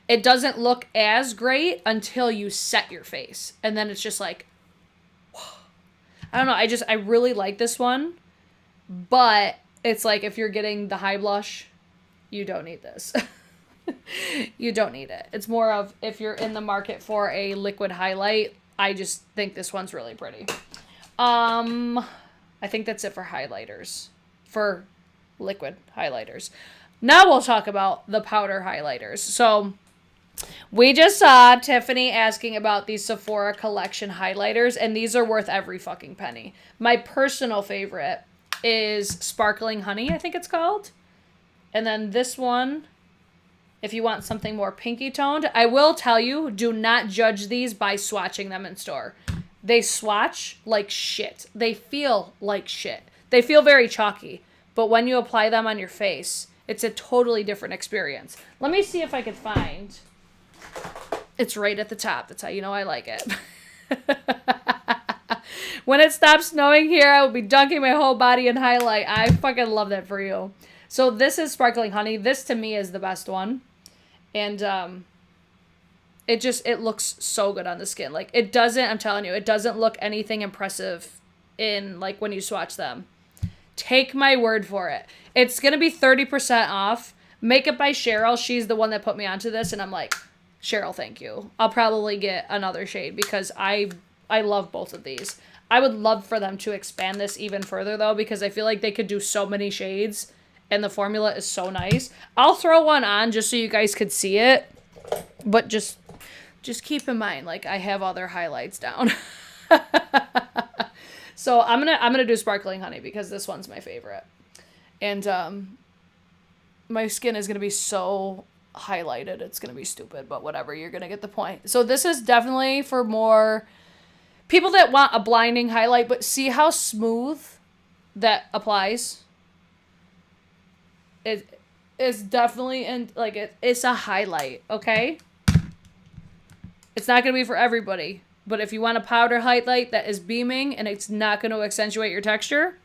it doesn't look as great until you set your face. And then it's just like, I don't know. I really like this one, but it's like if you're getting the high blush, you don't need this. You don't need it. It's more of if you're in the market for a liquid highlight, I just think this one's really pretty. I think that's it for highlighters, for liquid highlighters. Now we'll talk about the powder highlighters. So we just saw Tiffany asking about these Sephora collection highlighters, and these are worth every fucking penny. My personal favorite is Sparkling Honey, I think it's called. And then this one, if you want something more pinky toned, I will tell you, do not judge these by swatching them in store. They swatch like shit. They feel like shit. They feel very chalky, but when you apply them on your face, it's a totally different experience. Let me see if I can find. It's right at the top. That's how you know I like it. When it stops snowing here, I will be dunking my whole body in highlight. I fucking love that for you. So this is Sparkling Honey. This to me is the best one. And it looks so good on the skin. Like it doesn't, I'm telling you, it doesn't look anything impressive in like when you swatch them. Take my word for it. It's going to be 30% off. Makeup by Cheryl. She's the one that put me onto this. And I'm like, Cheryl, thank you. I'll probably get another shade because I love both of these. I would love for them to expand this even further though, because I feel like they could do so many shades and the formula is so nice. I'll throw one on just so you guys could see it, but just keep in mind, like I have other highlights down. So I'm gonna do Sparkling Honey because this one's my favorite. And my skin is gonna be so highlighted, it's gonna be stupid, but whatever, you're gonna get the point. So this is definitely for more people that want a blinding highlight, but see how smooth that applies? It is definitely it's a highlight, okay? It's not going to be for everybody, but if you want a powder highlight that is beaming and it's not going to accentuate your texture,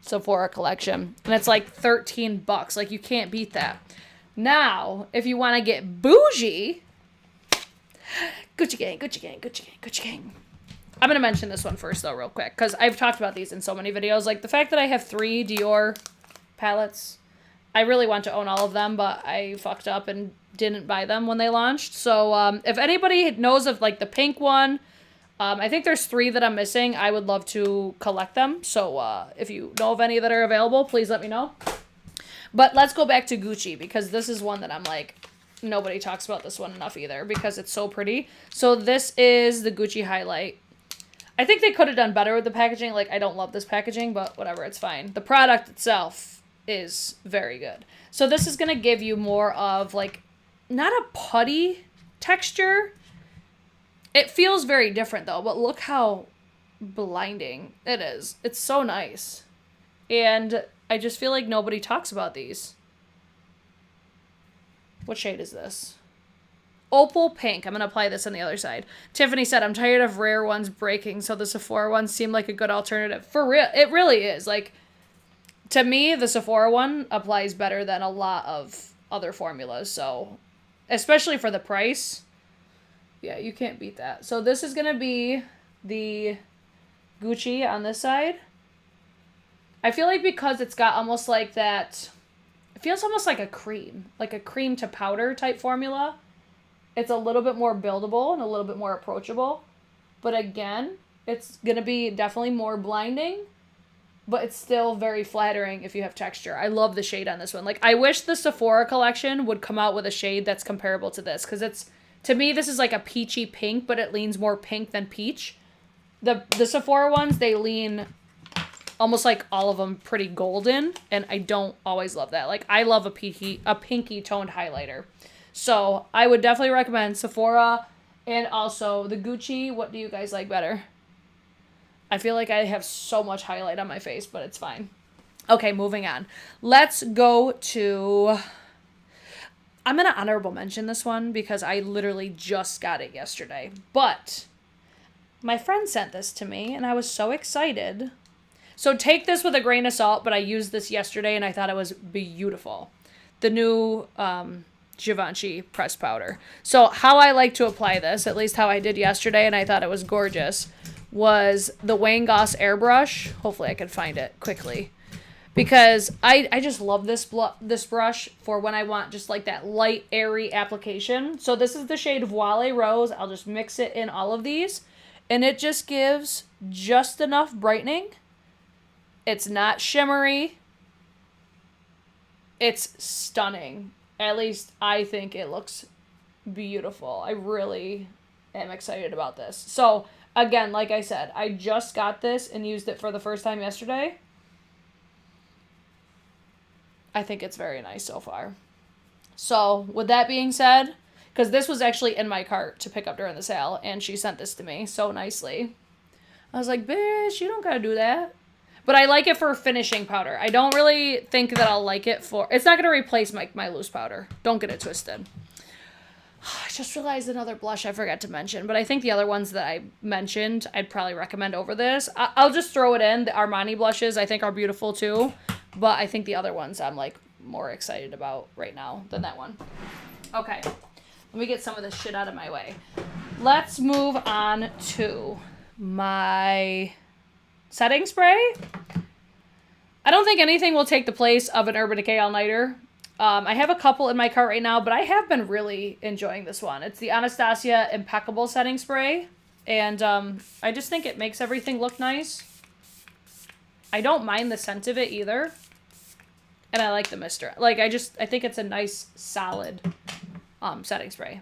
Sephora collection. And it's like $13. Like you can't beat that. Now, if you want to get bougie, Gucci gang, Gucci gang, Gucci gang, Gucci gang. I'm going to mention this one first though real quick because I've talked about these in so many videos. Like the fact that I have 3 Dior palettes, I really want to own all of them, but I fucked up and didn't buy them when they launched. So if anybody knows of like the pink one, I think there's 3 that I'm missing. I would love to collect them. So if you know of any that are available, please let me know. But let's go back to Gucci because this is one that I'm like, nobody talks about this one enough either because it's so pretty. So this is the Gucci highlight. I think they could have done better with the packaging. Like I don't love this packaging, but whatever, it's fine. The product itself is very good. So this is going to give you more of like, not a putty texture. It feels very different though, but look how blinding it is. It's so nice. And I just feel like nobody talks about these. What shade is this? Opal Pink. I'm going to apply this on the other side. Tiffany said, I'm tired of rare ones breaking, so the Sephora ones seem like a good alternative. For real, it really is. Like, to me, the Sephora one applies better than a lot of other formulas. So, especially for the price, yeah, you can't beat that. So this is going to be the Gucci on this side. I feel like because it's got almost like that, it feels almost like a cream to powder type formula. It's a little bit more buildable and a little bit more approachable. But again, it's going to be definitely more blinding. But it's still very flattering if you have texture. I love the shade on this one. Like, I wish the Sephora collection would come out with a shade that's comparable to this. Because it's, to me, this is like a peachy pink, but it leans more pink than peach. The Sephora ones, they lean almost like all of them pretty golden, and I don't always love that. Like, I love a pinky toned highlighter. So I would definitely recommend Sephora and also the Gucci. What do you guys like better? I feel like I have so much highlight on my face, but it's fine. Okay, moving on. Let's go to... I'm going to honorable mention this one because I literally just got it yesterday. But my friend sent this to me, and I was so excited. So take this with a grain of salt, but I used this yesterday, and I thought it was beautiful. The new Givenchy pressed powder. So how I like to apply this, at least how I did yesterday, and I thought it was gorgeous, was the Wayne Goss airbrush. Hopefully I can find it quickly. Because I just love this brush for when I want just like that light, airy application. So this is the shade Voile Rose. I'll just mix it in all of these. And it just gives just enough brightening. It's not shimmery. It's stunning. At least I think it looks beautiful. I really am excited about this. So again, like I said, I just got this and used it for the first time yesterday. I think it's very nice so far. So with that being said, because this was actually in my cart to pick up during the sale, and she sent this to me so nicely. I was like, bitch, you don't gotta do that. But I like it for finishing powder. I don't really think that I'll like it for... It's not gonna replace my loose powder. Don't get it twisted. I just realized another blush I forgot to mention, but I think the other ones that I mentioned, I'd probably recommend over this. I'll just throw it in. The Armani blushes I think are beautiful too. But I think the other ones I'm, like, more excited about right now than that one. Okay. Let me get some of this shit out of my way. Let's move on to my setting spray. I don't think anything will take the place of an Urban Decay All-Nighter. I have a couple in my cart right now, but I have been really enjoying this one. It's the Anastasia Impeccable Setting Spray. And I just think it makes everything look nice. I don't mind the scent of it either. And I like the mister. Like, I think it's a nice, solid setting spray.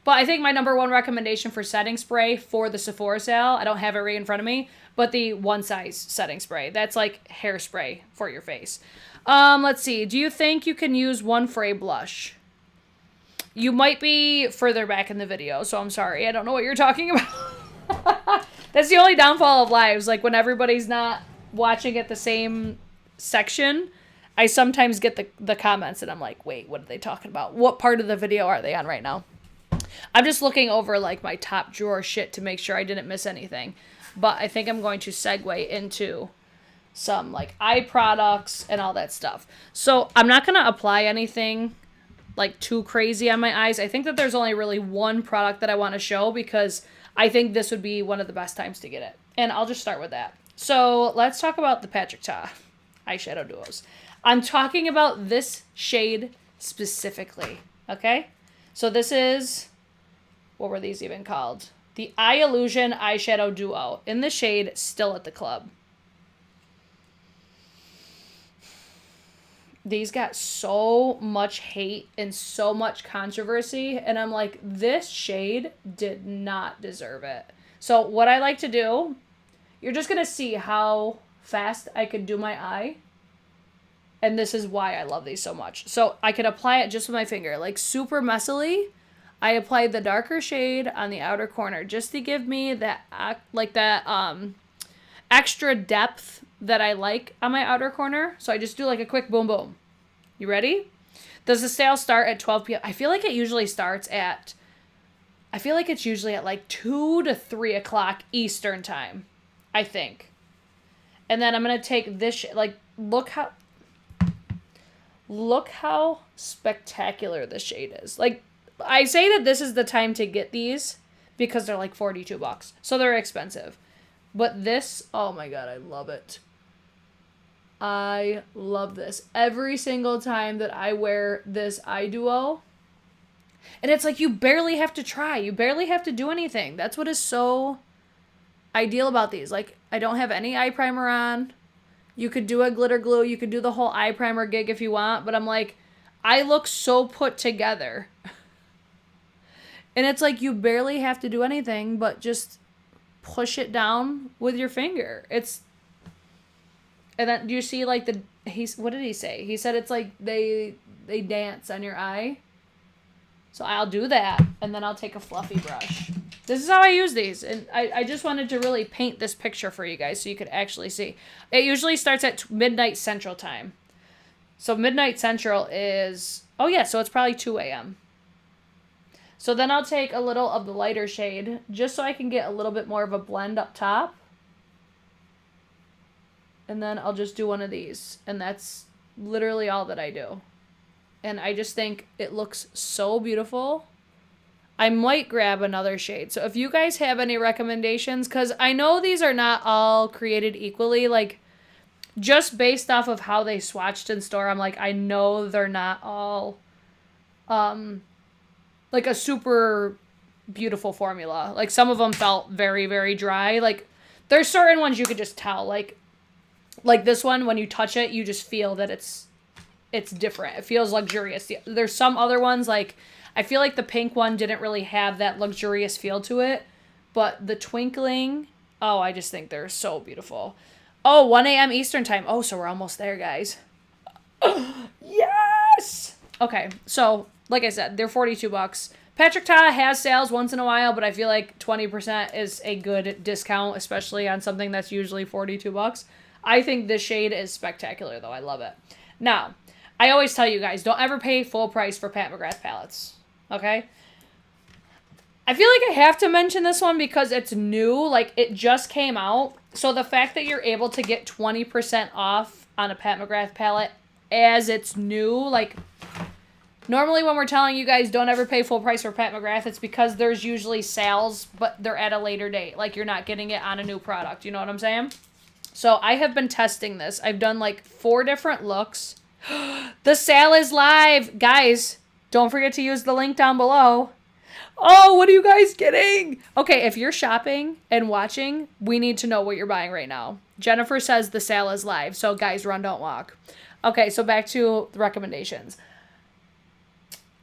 But I think my number one recommendation for setting spray for the Sephora sale, I don't have it right in front of me, but the one size setting spray. That's like hairspray for your face. Let's see. Do you think you can use one for a blush? You might be further back in the video, so I'm sorry. I don't know what you're talking about. That's the only downfall of lives. Like, when everybody's not watching at the same section, I sometimes get the comments and I'm like, wait, what are they talking about? What part of the video are they on right now? I'm just looking over like my top drawer shit to make sure I didn't miss anything. But I think I'm going to segue into some like eye products and all that stuff. So I'm not going to apply anything like too crazy on my eyes. I think that there's only really one product that I want to show because I think this would be one of the best times to get it. And I'll just start with that. So let's talk about the Patrick Ta eyeshadow duos. I'm talking about this shade specifically, okay? So this is, what were these even called? The Eye Illusion Eyeshadow Duo in the shade Still at the Club. These got so much hate and so much controversy, and I'm like, this shade did not deserve it. So what I like to do, you're just going to see how fast I could do my eye. And this is why I love these so much. So I could apply it just with my finger, like super messily. I applied the darker shade on the outer corner just to give me that, like that extra depth that I like on my outer corner. So I just do like a quick boom, boom. You ready? Does the sale start at 12 p.m.? I feel like it usually starts at, I feel like it's usually at like 2 to 3 o'clock Eastern time, I think. And then I'm going to take this, like, look how spectacular this shade is. Like, I say that this is the time to get these because they're like $42. So they're expensive. But this, oh my God, I love it. I love this. Every single time that I wear this eye duo, and it's like you barely have to try. You barely have to do anything. That's what is so ideal about these. Like, I don't have any eye primer on. You could do a glitter glue. You could do the whole eye primer gig if you want. But I'm like, I look so put together. And it's like you barely have to do anything but just push it down with your finger. It's And then, do you see, like, what did he say? He said it's like they dance on your eye. So I'll do that, and then I'll take a fluffy brush. This is how I use these, and I just wanted to really paint this picture for you guys so you could actually see. It usually starts at midnight Central Time. So midnight Central is, oh yeah, so it's probably 2 a.m. So then I'll take a little of the lighter shade, just so I can get a little bit more of a blend up top. And then I'll just do one of these, and that's literally all that I do. And I just think it looks so beautiful. I might grab another shade. So if you guys have any recommendations, because I know these are not all created equally, like, just based off of how they swatched in store, I'm like, I know they're not all, like, a super beautiful formula. Like, some of them felt very, very dry. Like, there's certain ones you could just tell. Like this one, when you touch it, you just feel that it's different. It feels luxurious. There's some other ones, like, I feel like the pink one didn't really have that luxurious feel to it. But the twinkling, oh, I just think they're so beautiful. Oh, 1 a.m. Eastern time. Oh, so we're almost there, guys. Yes! Okay, so, like I said, they're $42. Patrick Ta has sales once in a while, but I feel like 20% is a good discount, especially on something that's usually $42. I think this shade is spectacular, though. I love it. Now, I always tell you guys, don't ever pay full price for Pat McGrath palettes, okay? I feel like I have to mention this one because it's new. Like, it just came out. So the fact that you're able to get 20% off on a Pat McGrath palette as it's new, like, normally when we're telling you guys don't ever pay full price for Pat McGrath, it's because there's usually sales, but they're at a later date. Like, you're not getting it on a new product. You know what I'm saying? So I have been testing this. I've done, like, 4 different looks. The sale is live. Guys, don't forget to use the link down below. Oh, what are you guys getting? Okay, if you're shopping and watching, we need to know what you're buying right now. Jennifer says the sale is live. So, guys, run, don't walk. Okay, so back to the recommendations.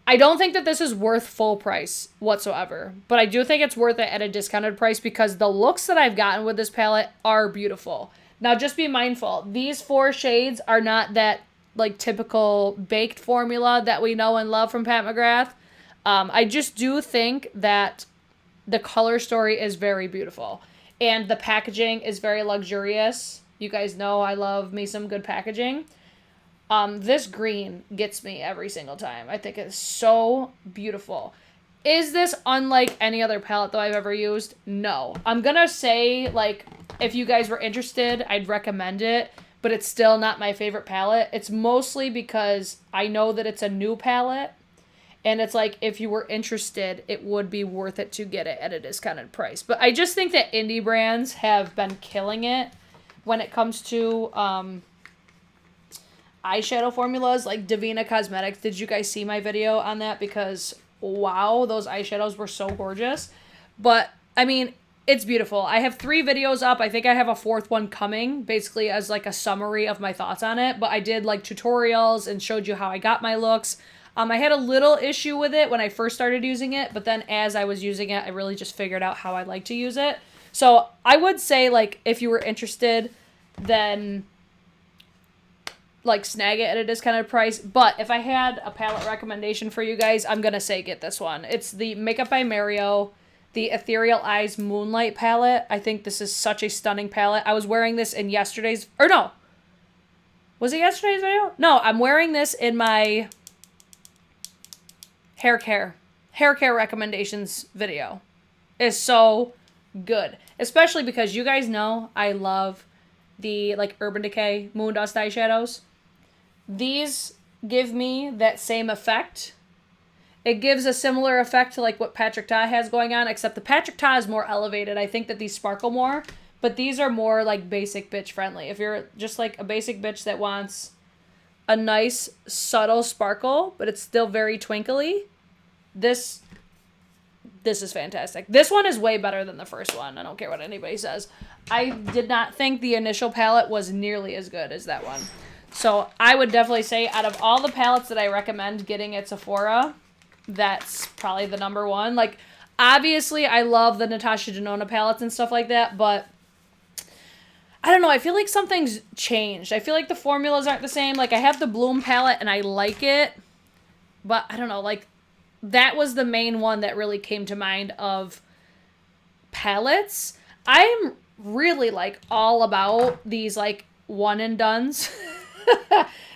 I don't think that this is worth full price whatsoever, but I do think it's worth it at a discounted price because the looks that I've gotten with this palette are beautiful. Now, just be mindful. These 4 shades are not that, like, typical baked formula that we know and love from Pat McGrath. I just do think that the color story is very beautiful. And the packaging is very luxurious. You guys know I love me some good packaging. This green gets me every single time. I think it's so beautiful. Is this unlike any other palette that I've ever used? No. I'm gonna say, like, if you guys were interested, I'd recommend it. But it's still not my favorite palette. It's mostly because I know that it's a new palette. And it's like, if you were interested, it would be worth it to get it at a discounted price. But I just think that indie brands have been killing it when it comes to eyeshadow formulas. Like Divina Cosmetics. Did you guys see my video on that? Because, wow, those eyeshadows were so gorgeous. But, I mean, it's beautiful. I have 3 videos up. I think I have a 4th one coming, basically as like a summary of my thoughts on it. But I did like tutorials and showed you how I got my looks. I had a little issue with it when I first started using it, but then as I was using it, I really just figured out how I like to use it. So I would say, like, if you were interested, then, like, snag it at a discounted price. But if I had a palette recommendation for you guys, I'm going to say get this one. It's the Makeup by Mario, the Ethereal Eyes Moonlight palette. I think this is such a stunning palette. I was wearing this in yesterday's, or no. Was it yesterday's video? No, I'm wearing this in my hair care recommendations video. Is so good, especially because you guys know I love the, like, Urban Decay Moon Dust eyeshadows. These give me that same effect. It gives a similar effect to, like, what Patrick Ta has going on, except the Patrick Ta is more elevated. I think that these sparkle more, but these are more, like, basic bitch friendly. If you're just, like, a basic bitch that wants a nice subtle sparkle, but it's still very twinkly, this is fantastic. This one is way better than the first one. I don't care what anybody says. I did not think the initial palette was nearly as good as that one. So I would definitely say out of all the palettes that I recommend getting at Sephora, that's probably the number one. Like, obviously I love the Natasha Denona palettes and stuff like that, but I don't know. I feel like something's changed. I feel like the formulas aren't the same. Like, I have the Bloom palette and I like it. But I don't know. Like, that was the main one that really came to mind of palettes. I'm really, like, all about these, like, one and dones.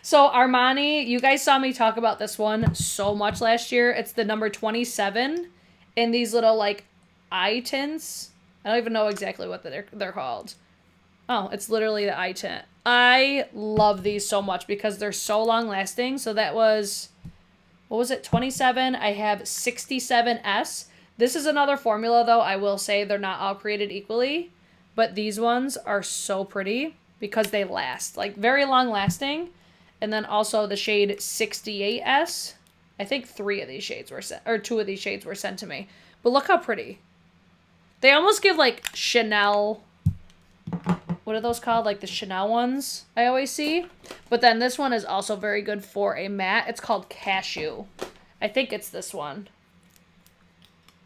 So Armani, you guys saw me talk about this one so much last year. It's the number 27 in these little, like, eye tints. I don't even know exactly what they're called. Oh, it's literally the eye tint. I love these so much because they're so long lasting. So that was, what was it, 27? I have 67S. This is another formula, though. I will say they're not all created equally. But these ones are so pretty because they last. Like, very long lasting. And then also the shade 68S. I think 3 of these shades were sent, or 2 of these shades were sent to me. But look how pretty. They almost give, like, Chanel, what are those called? Like the Chanel ones I always see. But then this one is also very good for a matte. It's called Cashew. I think it's this one.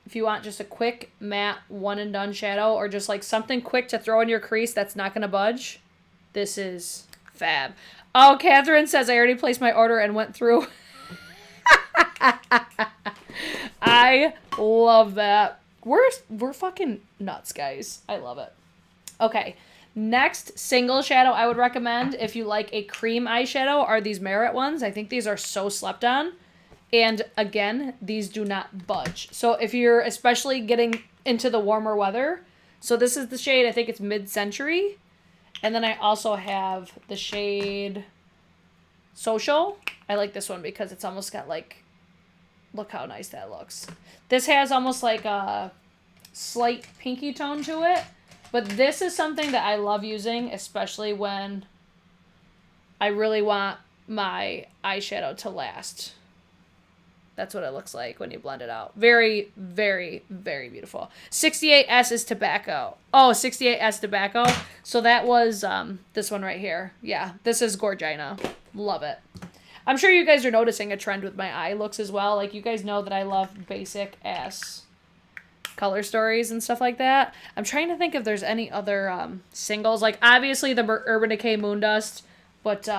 If you want just a quick matte one and done shadow, or just like something quick to throw in your crease that's not going to budge, this is fab. Oh, Catherine says I already placed my order and went through. I love that. We're fucking nuts, guys. I love it. Okay, next single shadow I would recommend if you like a cream eyeshadow are these Merit ones. I think these are so slept on. And again, these do not budge. So if you're especially getting into the warmer weather, so this is the shade, I think it's Mid-Century. And then I also have the shade Social. I like this one because it's almost got like, look how nice that looks. This has almost like a slight pinky tone to it. But this is something that I love using, especially when I really want my eyeshadow to last. That's what it looks like when you blend it out. Very, very, very beautiful. 68S is Tobacco. Oh, 68S Tobacco. So that was this one right here. Yeah, this is Gorgina. Love it. I'm sure you guys are noticing a trend with my eye looks as well. Like, you guys know that I love basic ass color stories and stuff like that. I'm trying to think if there's any other singles. Like, obviously the Urban Decay Moondust, but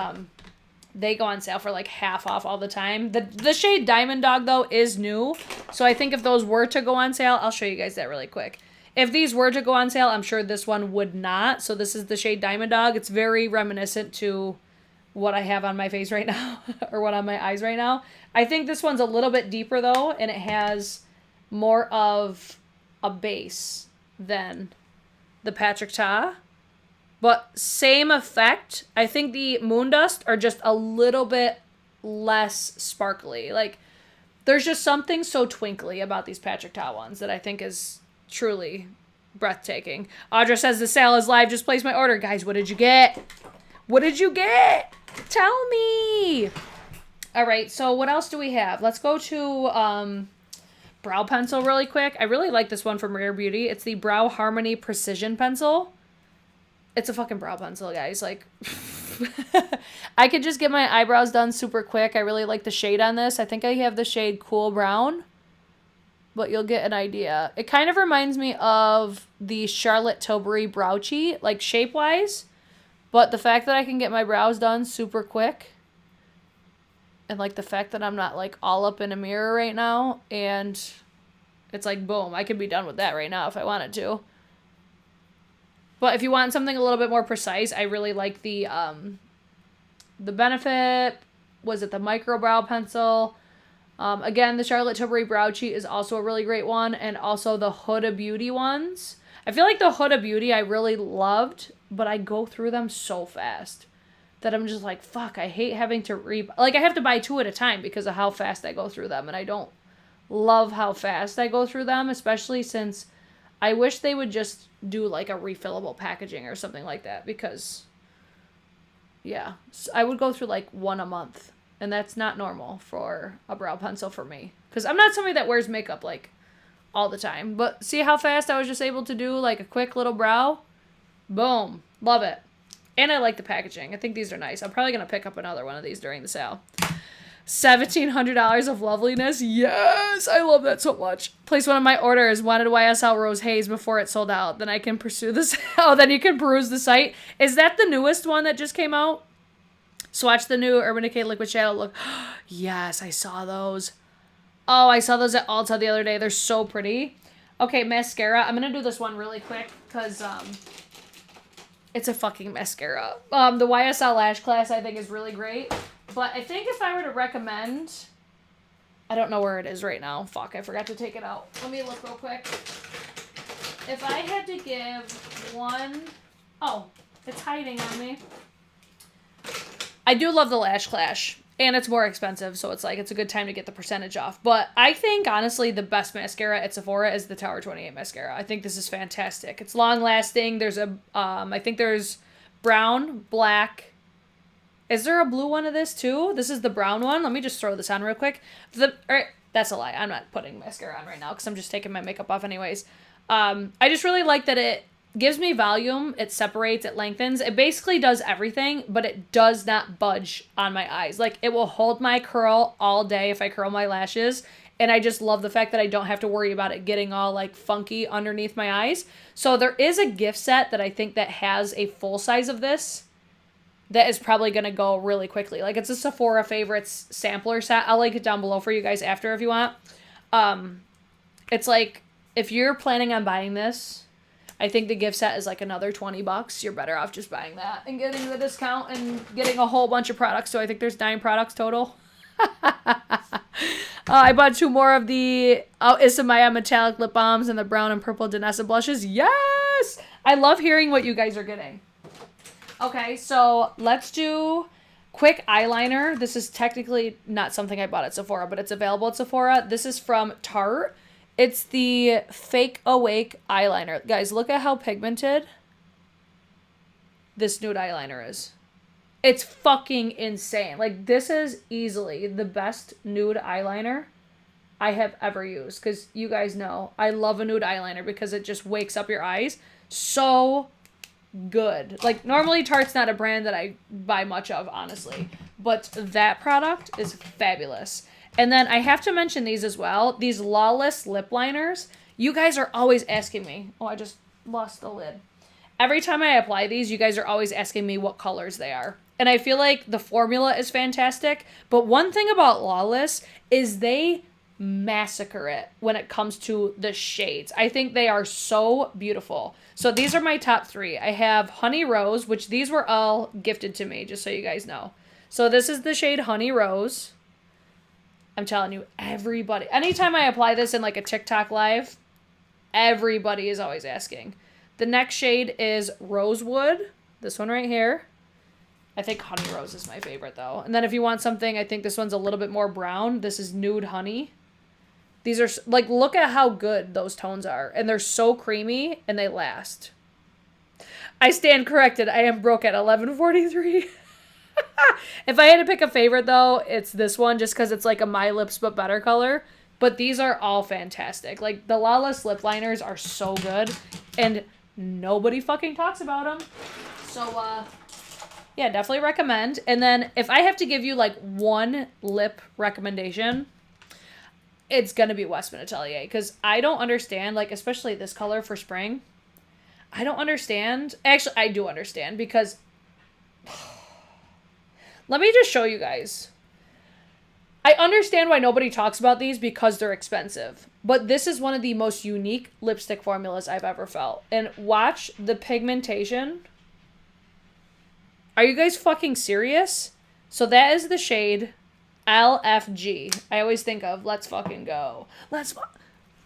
they go on sale for like half off all the time. The shade Diamond Dog, though, is new. So I think if those were to go on sale, I'll show you guys that really quick. If these were to go on sale, I'm sure this one would not. So this is the shade Diamond Dog. It's very reminiscent to what I have on my face right now, or what on my eyes right now. I think this one's a little bit deeper, though, and it has more of a base than the Patrick Ta. But same effect. I think the Moondust are just a little bit less sparkly. Like, there's just something so twinkly about these Patrick Ta ones that I think is truly breathtaking. Audra says the sale is live. Just place my order. Guys, what did you get? What did you get? Tell me. All right, so what else do we have? Let's go to brow pencil really quick. I really like this one from Rare Beauty. It's the Brow Harmony Precision Pencil. It's a fucking brow pencil, guys. Like, I could just get my eyebrows done super quick. I really like the shade on this. I think I have the shade Cool Brown, but you'll get an idea. It kind of reminds me of the Charlotte Tilbury Brow Cheat, like shape-wise, but the fact that I can get my brows done super quick, and like the fact that I'm not like all up in a mirror right now, and it's like, boom, I could be done with that right now if I wanted to. But if you want something a little bit more precise, I really like the Benefit, was it the Micro Brow Pencil? Again, the Charlotte Tilbury Brow Cheat is also a really great one, and also the Huda Beauty ones. I feel like the Huda Beauty I really loved, but I go through them so fast that I'm just like, fuck, I hate having to like, I have to buy 2 at a time because of how fast I go through them, and I don't love how fast I go through them, especially since I wish they would just do like a refillable packaging or something like that, because yeah, I would go through like 1 a month, and that's not normal for a brow pencil for me, because I'm not somebody that wears makeup like all the time. But see how fast I was just able to do like a quick little brow? Boom. Love it. And I like the packaging. I think these are nice. I'm probably going to pick up another one of these during the sale. $1,700 of loveliness. Yes, I love that so much. Place one of my orders. Wanted YSL Rose Haze before it sold out. Then I can pursue this. Oh, then you can peruse the site. Is that the newest one that just came out? Swatch the new Urban Decay Liquid Shadow look. Yes, I saw those. Oh, I saw those at Ulta the other day. They're so pretty. Okay, mascara. I'm going to do this one really quick because it's a fucking mascara. The YSL Lash Class I think is really great. But I think if I were to recommend, I don't know where it is right now. Fuck, I forgot to take it out. Let me look real quick. If I had to give one, oh, it's hiding on me. I do love the Lash Clash, and it's more expensive, so it's like it's a good time to get the percentage off. But I think, honestly, the best mascara at Sephora is the Tower 28 mascara. I think this is fantastic. It's long-lasting. There's a, I think there's brown, black. Is there a blue one of this, too? This is the brown one. Let me just throw this on real quick. That's a lie. I'm not putting mascara on right now, because I'm just taking my makeup off anyways. I just really like that it gives me volume, it separates, it lengthens. It basically does everything, but it does not budge on my eyes. Like, it will hold my curl all day if I curl my lashes, and I just love the fact that I don't have to worry about it getting all, like, funky underneath my eyes. So there is a gift set that I think that has a full size of this that is probably going to go really quickly. Like, it's a Sephora Favorites sampler set. I'll link it down below for you guys after if you want. It's like, if you're planning on buying this, I think the gift set is like another $20. You're better off just buying that and getting the discount and getting a whole bunch of products. So I think there's 9 products total. I bought 2 more of the Isamaya metallic lip balms and the brown and purple Danessa blushes. Yes! I love hearing what you guys are getting. Okay, so let's do quick eyeliner. This is technically not something I bought at Sephora, but it's available at Sephora. This is from Tarte. It's the Fake Awake eyeliner. Guys, look at how pigmented this nude eyeliner is. It's fucking insane. Like, this is easily the best nude eyeliner I have ever used. Because you guys know, I love a nude eyeliner because it just wakes up your eyes. So good. Like, normally Tarte's not a brand that I buy much of, honestly. But that product is fabulous. And then I have to mention these as well. These Lawless lip liners. You guys are always asking me. Oh, I just lost the lid. Every time I apply these, you guys are always asking me what colors they are. And I feel like the formula is fantastic. But one thing about Lawless is they massacre it when it comes to the shades. I think they are so beautiful. So these are my top 3. I have Honey Rose, which these were all gifted to me, just so you guys know. So this is the shade Honey Rose. I'm telling you, everybody, anytime I apply this in like a TikTok live, everybody is always asking. The next shade is Rosewood. This one right here. I think Honey Rose is my favorite though. And then if you want something, I think this one's a little bit more brown. This is Nude Honey. These are, like, look at how good those tones are. And they're so creamy and they last. I stand corrected. I am broke at 11:43. If I had to pick a favorite, though, it's this one just because it's like a My Lips But Better color. But these are all fantastic. Like, the Lawless lip liners are so good. And nobody fucking talks about them. So, yeah, definitely recommend. And then if I have to give you, like, one lip recommendation, it's going to be Westman Atelier. Because I don't understand, like, especially this color for spring. I don't understand. Actually, I do understand because... Let me just show you guys. I understand why nobody talks about these because they're expensive. But this is one of the most unique lipstick formulas I've ever felt. And watch the pigmentation. Are you guys fucking serious? So that is the shade LFG. I always think of let's fucking go. Let's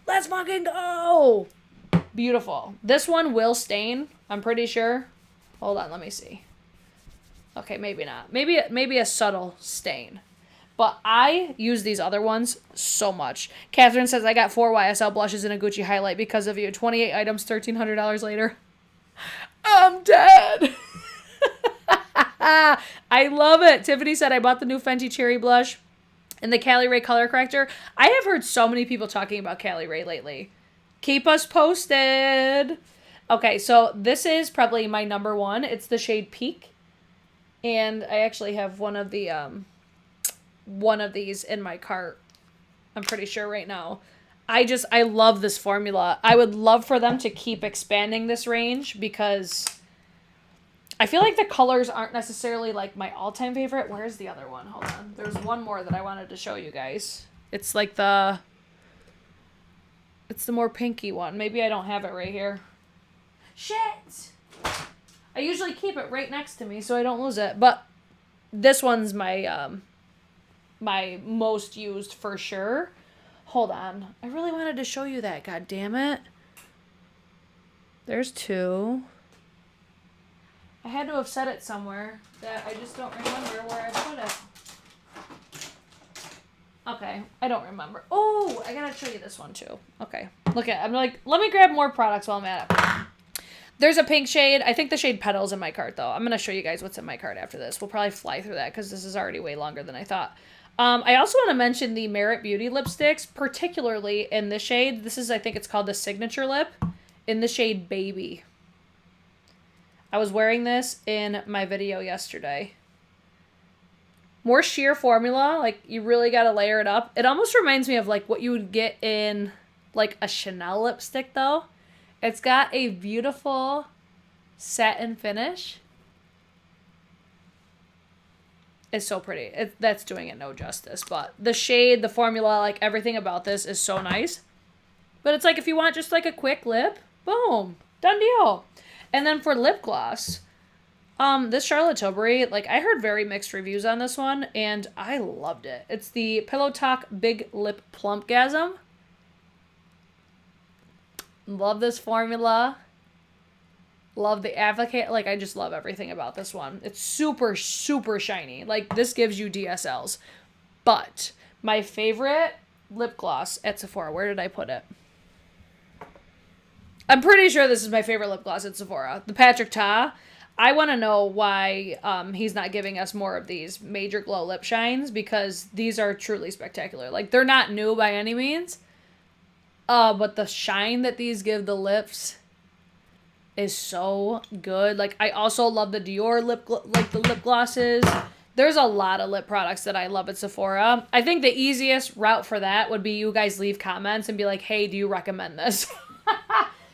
fucking go. Beautiful. This one will stain, I'm pretty sure. Hold on, let me see. Okay, maybe not. Maybe a subtle stain. But I use these other ones so much. Catherine says, I got 4 YSL blushes and a Gucci highlight because of you. 28 items, $1,300 later. I'm dead. I love it. Tiffany said, I bought the new Fenty Cherry blush and the Cali Ray color corrector. I have heard so many people talking about Cali Ray lately. Keep us posted. Okay, so this is probably my number 1. It's the shade Peak. And I actually have one of the one of these in my cart. I'm pretty sure right now. I love this formula. I would love for them to keep expanding this range because I feel like the colors aren't necessarily like my all-time favorite. Where's the other one? Hold on. There's one more that I wanted to show you guys. It's like it's the more pinky one. Maybe I don't have it right here. Shit! I usually keep it right next to me so I don't lose it. But this one's my my most used for sure. Hold on. I really wanted to show you that. God damn it. There's two. I had to have said it somewhere that I just don't remember where I put it. Okay. I don't remember. Oh, I gotta show you this one too. Okay. Look at it. I'm like, let me grab more products while I'm at it. There's a pink shade. I think the shade Petals in my cart though. I'm gonna show you guys what's in my cart after this. We'll probably fly through that because this is already way longer than I thought. I also want to mention the Merit Beauty lipsticks, particularly in this shade. This is, I think it's called the Signature Lip, in the shade Baby. I was wearing this in my video yesterday. More sheer formula, like you really got to layer it up. It almost reminds me of like what you would get in like a Chanel lipstick though. It's got a beautiful satin finish. It's so pretty. That's doing it no justice. But the shade, the formula, like everything about this is so nice. But it's like if you want just like a quick lip, boom, done deal. And then for lip gloss, this Charlotte Tilbury, like I heard very mixed reviews on this one and I loved it. It's the Pillow Talk Big Lip Plumpgasm. Love this formula. Love the applicator. Like, I just love everything about this one. It's super, super shiny. Like, this gives you DSLs. But my favorite lip gloss at Sephora. Where did I put it? I'm pretty sure this is my favorite lip gloss at Sephora. The Patrick Ta. I want to know why he's not giving us more of these Major Glow Lip Shines. Because these are truly spectacular. Like, they're not new by any means. But the shine that these give the lips is so good. Like, I also love the Dior the lip glosses. There's a lot of lip products that I love at Sephora. I think the easiest route for that would be you guys leave comments and be like, hey, do you recommend this?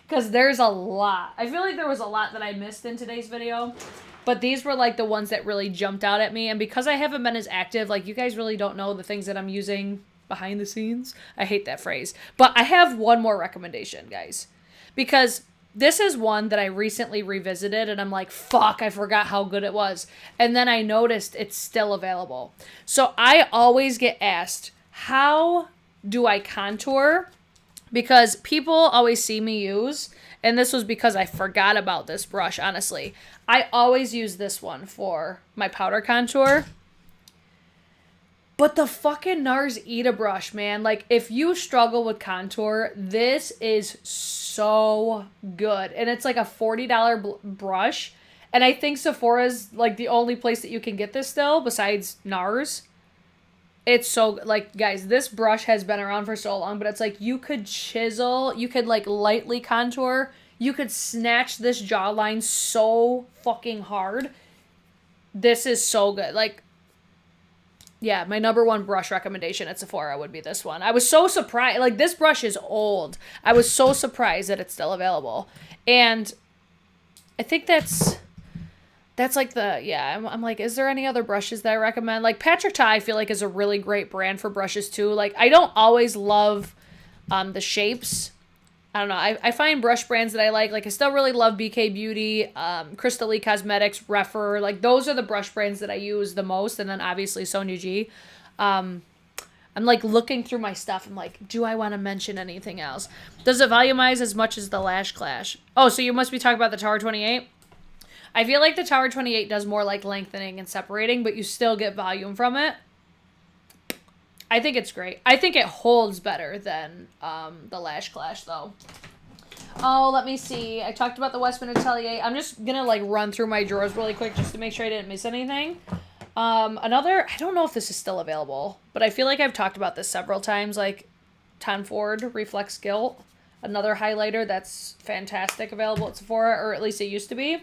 Because there's a lot. I feel like there was a lot that I missed in today's video. But these were like the ones that really jumped out at me. And because I haven't been as active, like you guys really don't know the things that I'm using behind the scenes. I hate that phrase. But I have one more recommendation, guys. Because this is one that I recently revisited and I'm like, fuck, I forgot how good it was. And then I noticed it's still available. So I always get asked, how do I contour? Because people always see me use, and this was because I forgot about this brush, honestly. I always use this one for my powder contour. But the fucking NARS Ita brush, man. Like, if you struggle with contour, this is so good. And it's like a $40 brush. And I think Sephora's like the only place that you can get this still, besides NARS. It's so, like, guys, this brush has been around for so long, but it's like you could chisel, you could like lightly contour, you could snatch this jawline so fucking hard. This is so good. Like, yeah, my number one brush recommendation at Sephora would be this one. I was so surprised. Like, this brush is old. I was so surprised that it's still available. And I think that's like I'm like, is there any other brushes that I recommend? Like, Patrick Ta, I feel like, is a really great brand for brushes, too. Like, I don't always love the shapes. I don't know. I find brush brands that I like. Like, I still really love BK Beauty, Crystal Lee Cosmetics, Refer. Like, those are the brush brands that I use the most. And then, obviously, Sonia G. I'm, like, looking through my stuff. I'm like, do I want to mention anything else? Does it volumize as much as the Lash Clash? Oh, so you must be talking about the Tower 28? I feel like the Tower 28 does more, like, lengthening and separating, but you still get volume from it. I think it's great. I think it holds better than the Lash Clash, though. Oh, let me see. I talked about the Westman Atelier. I'm just going to, like, run through my drawers really quick just to make sure I didn't miss anything. Another, I don't know if this is still available, but I feel like I've talked about this several times, like Tom Ford Reflex Gilt. Another highlighter that's fantastic, available at Sephora, or at least it used to be.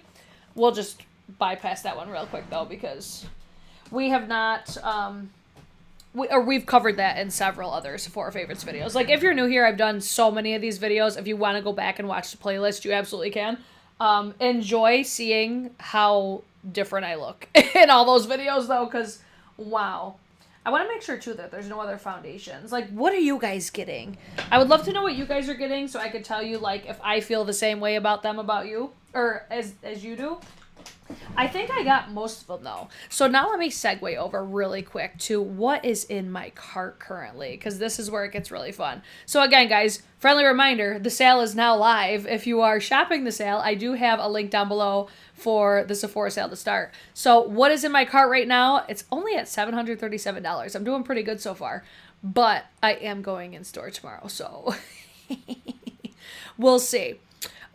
We'll just bypass that one real quick, though, because we have not we've covered that in several other Sephora favorites videos. Like, if you're new here, I've done so many of these videos. If you want to go back and watch the playlist, you absolutely can. Enjoy seeing how different I look in all those videos, though, because, wow. I want to make sure, too, that there's no other foundations. Like, what are you guys getting? I would love to know what you guys are getting so I could tell you, like, if I feel the same way about them about you, or as you do. I think I got most of them, though. So now let me segue over really quick to what is in my cart currently, because this is where it gets really fun. So again, guys, friendly reminder, the sale is now live. If you are shopping the sale, I do have a link down below for the Sephora sale to start. So what is in my cart right now? It's only at $737. I'm doing pretty good so far, but I am going in store tomorrow, so we'll see.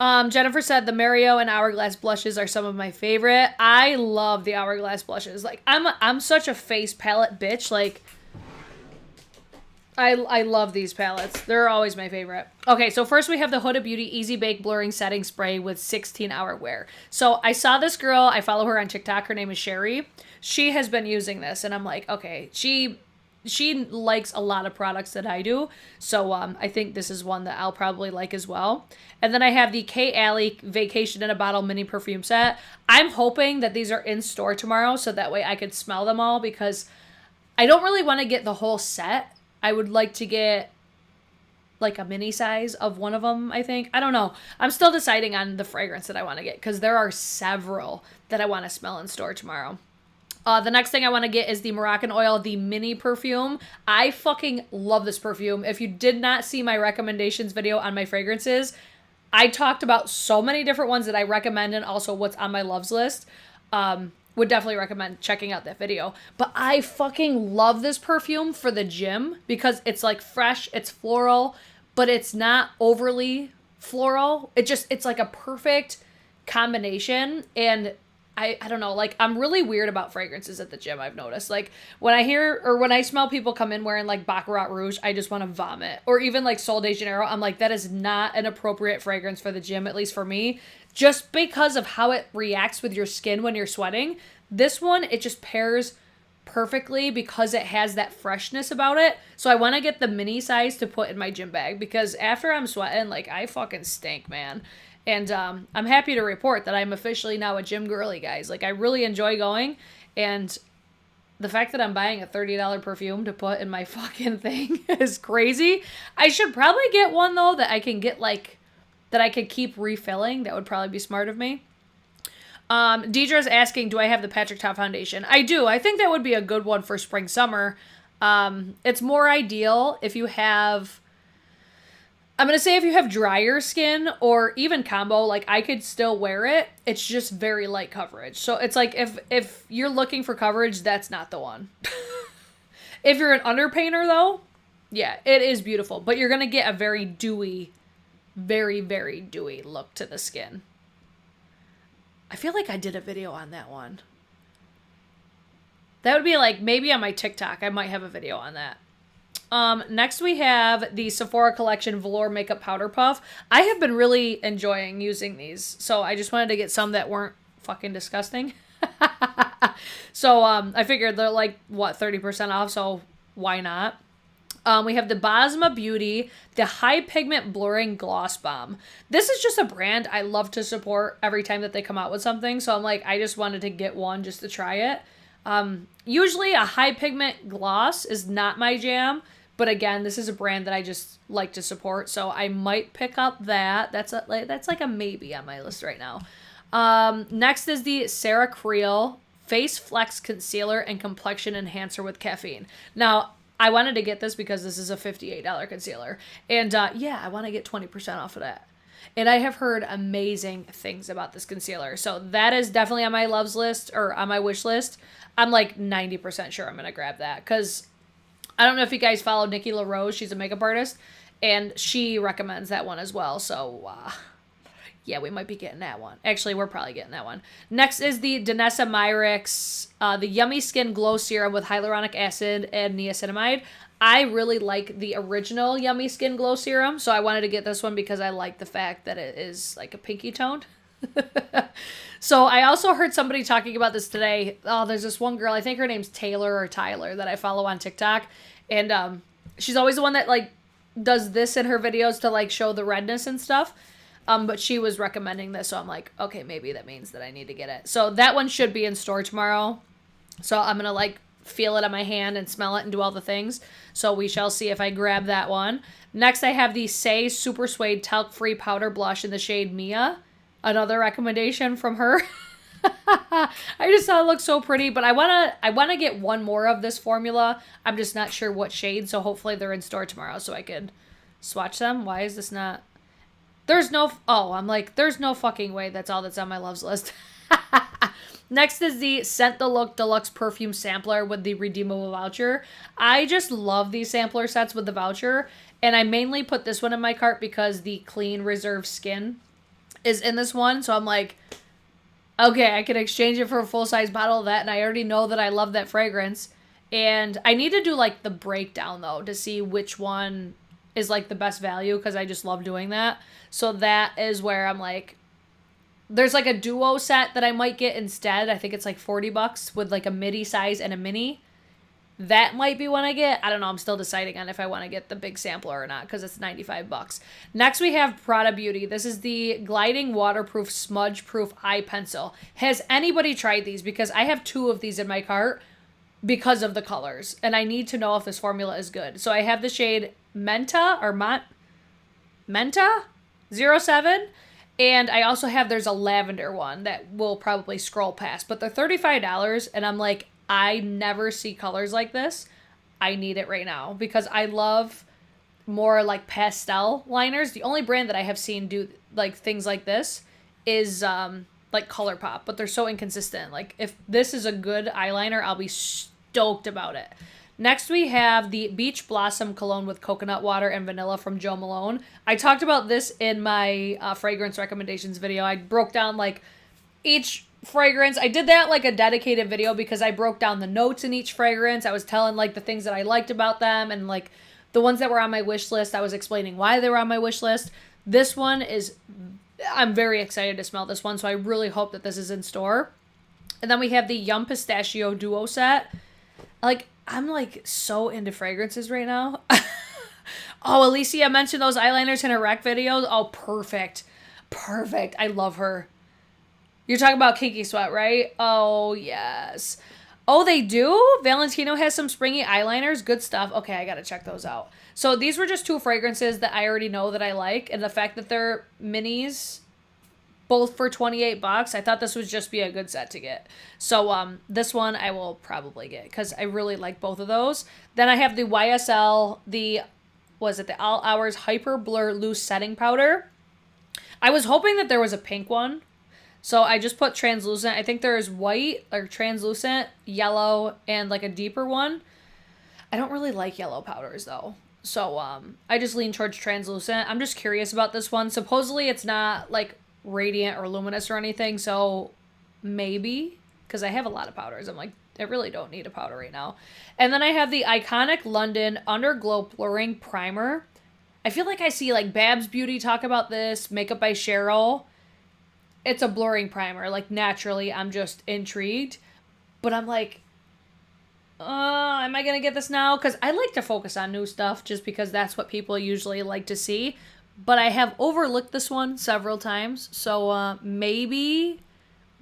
Jennifer said the Mario and Hourglass blushes are some of my favorite. I love the Hourglass blushes. Like, I'm such a face palette bitch. Like, I love these palettes. They're always my favorite. Okay, so first we have the Huda Beauty Easy Bake Blurring Setting Spray with 16-hour wear. So I saw this girl. I follow her on TikTok. Her name is Sherry. She has been using this, and I'm like, okay, she likes a lot of products that I do, so I think this is one that I'll probably like as well. And then I have the K. Alley Vacation in a Bottle mini perfume set. I'm hoping that these are in store tomorrow, so that way I could smell them all, because I don't really want to get the whole set. I would like to get like a mini size of one of them, I think. I don't know. I'm still deciding on the fragrance that I want to get, because there are several that I want to smell in store tomorrow. The next thing I want to get is the Moroccan Oil, the mini perfume. I fucking love this perfume. If you did not see my recommendations video on my fragrances, I talked about so many different ones that I recommend and also what's on my loves list. Would definitely recommend checking out that video. But I fucking love this perfume for the gym because it's like fresh, it's floral, but it's not overly floral. It's like a perfect combination. And I don't know, like, I'm really weird about fragrances at the gym, I've noticed. Like, when I hear, or when I smell people come in wearing, like, Baccarat Rouge, I just want to vomit. Or even, like, Sol de Janeiro, I'm like, that is not an appropriate fragrance for the gym, at least for me. Just because of how it reacts with your skin when you're sweating. This one, it just pairs perfectly because it has that freshness about it. So I want to get the mini size to put in my gym bag, because after I'm sweating, like, I fucking stink, man. And I'm happy to report that I'm officially now a gym girly, guys. Like, I really enjoy going. And the fact that I'm buying a $30 perfume to put in my fucking thing is crazy. I should probably get one, though, that I can get, like, that I could keep refilling. That would probably be smart of me. Deidre's asking, do I have the Patrick Ta foundation? I do. I think that would be a good one for spring, summer. It's more ideal if you have... I'm going to say if you have drier skin or even combo, like, I could still wear it. It's just very light coverage. So it's like if you're looking for coverage, that's not the one. If you're an underpainter, though, yeah, it is beautiful. But you're going to get a very dewy, very, very dewy look to the skin. I feel like I did a video on that one. That would be like, maybe on my TikTok, I might have a video on that. Next we have the Sephora Collection Velour Makeup Powder Puff. I have been really enjoying using these, so I just wanted to get some that weren't fucking disgusting. So, I figured they're like, what, 30% off, so why not? We have the Bosma Beauty, the High Pigment Blurring Gloss Bomb. This is just a brand I love to support every time that they come out with something, so I'm like, I just wanted to get one just to try it. Usually a high pigment gloss is not my jam, but again, this is a brand that I just like to support, so I might pick up that. That's like a maybe on my list right now. Next is the Sarah Creel Face Flex Concealer and Complexion Enhancer with Caffeine. Now, I wanted to get this because this is a $58 concealer, and yeah, I want to get 20% off of that. And I have heard amazing things about this concealer. So that is definitely on my loves list, or on my wish list. I'm like 90% sure I'm going to grab that. Because I don't know if you guys follow Nikki LaRose. She's a makeup artist. And she recommends that one as well. So, yeah, we might be getting that one. Actually, we're probably getting that one. Next is the Danessa Myricks, the Yummy Skin Glow Serum with hyaluronic acid and niacinamide. I really like the original Yummy Skin Glow Serum, so I wanted to get this one because I like the fact that it is like a pinky toned. So I also heard somebody talking about this today. Oh, there's this one girl, I think her name's Taylor or Tyler, that I follow on TikTok. And she's always the one that like does this in her videos to like show the redness and stuff. But she was recommending this, so I'm like, okay, maybe that means that I need to get it. So that one should be in store tomorrow. So I'm going to like feel it on my hand and smell it and do all the things. So we shall see if I grab that one. Next, I have the Say Super Suede Talc-Free Powder Blush in the shade Mia. Another recommendation from her. I just thought it looked so pretty, but I wanna get one more of this formula. I'm just not sure what shade, so hopefully they're in store tomorrow so I can swatch them. Why is this not? There's no, oh, I'm like, there's no fucking way that's all that's on my loves list. Next is the Scent the Look Deluxe Perfume Sampler with the redeemable voucher. I just love these sampler sets with the voucher, and I mainly put this one in my cart because the Clean Reserve Skin is in this one, so I'm like, okay, I can exchange it for a full-size bottle of that, and I already know that I love that fragrance. And I need to do, like, the breakdown, though, to see which one is, like, the best value, because I just love doing that. So that is where I'm like, there's, like, a duo set that I might get instead. I think it's, like, $40 with, like, a midi size and a mini. That might be one I get. I don't know. I'm still deciding on if I want to get the big sampler or not because it's $95. Next, we have Prada Beauty. This is the Gliding Waterproof Smudge Proof Eye Pencil. Has anybody tried these? Because I have 2 of these in my cart because of the colors. And I need to know if this formula is good. So I have the shade Menta or Menta 07. And I also have, there's a lavender one that will probably scroll past. But they're $35 and I'm like, I never see colors like this. I need it right now because I love more like pastel liners. The only brand that I have seen do like things like this is like ColourPop, but they're so inconsistent. Like if this is a good eyeliner, I'll be stoked about it. Next we have the Beach Blossom Cologne with coconut water and vanilla from Jo Malone. I talked about this in my fragrance recommendations video. I broke down like each fragrance. I did that like a dedicated video because I broke down the notes in each fragrance. I was telling like the things that I liked about them and like the ones that were on my wish list. I was explaining why they were on my wish list. This one is, I'm very excited to smell this one, so I really hope that this is in store. And then we have the Yum Pistachio Duo Set. Like, I'm like so into fragrances right now. Oh, Alicia mentioned those eyeliners in her rec videos. Oh, perfect. Perfect. I love her. You're talking about Kinky Sweat, right? Oh, yes. Oh, they do? Valentino has some springy eyeliners. Good stuff. Okay, I gotta check those out. So these were just 2 fragrances that I already know that I like. And the fact that they're minis, both for $28, I thought this would just be a good set to get. So this one I will probably get because I really like both of those. Then I have the YSL, the All Hours Hyper Blur Loose Setting Powder. I was hoping that there was a pink one. So I just put translucent. I think there is white or translucent, yellow, and like a deeper one. I don't really like yellow powders though. So I just lean towards translucent. I'm just curious about this one. Supposedly it's not like radiant or luminous or anything. So maybe, because I have a lot of powders. I'm like, I really don't need a powder right now. And then I have the Iconic London Underglow Blurring Primer. I feel like I see like Babs Beauty talk about this. Makeup by Cheryl. It's a blurring primer. Like, naturally, I'm just intrigued. But I'm like, am I going to get this now? Because I like to focus on new stuff just because that's what people usually like to see. But I have overlooked this one several times. So maybe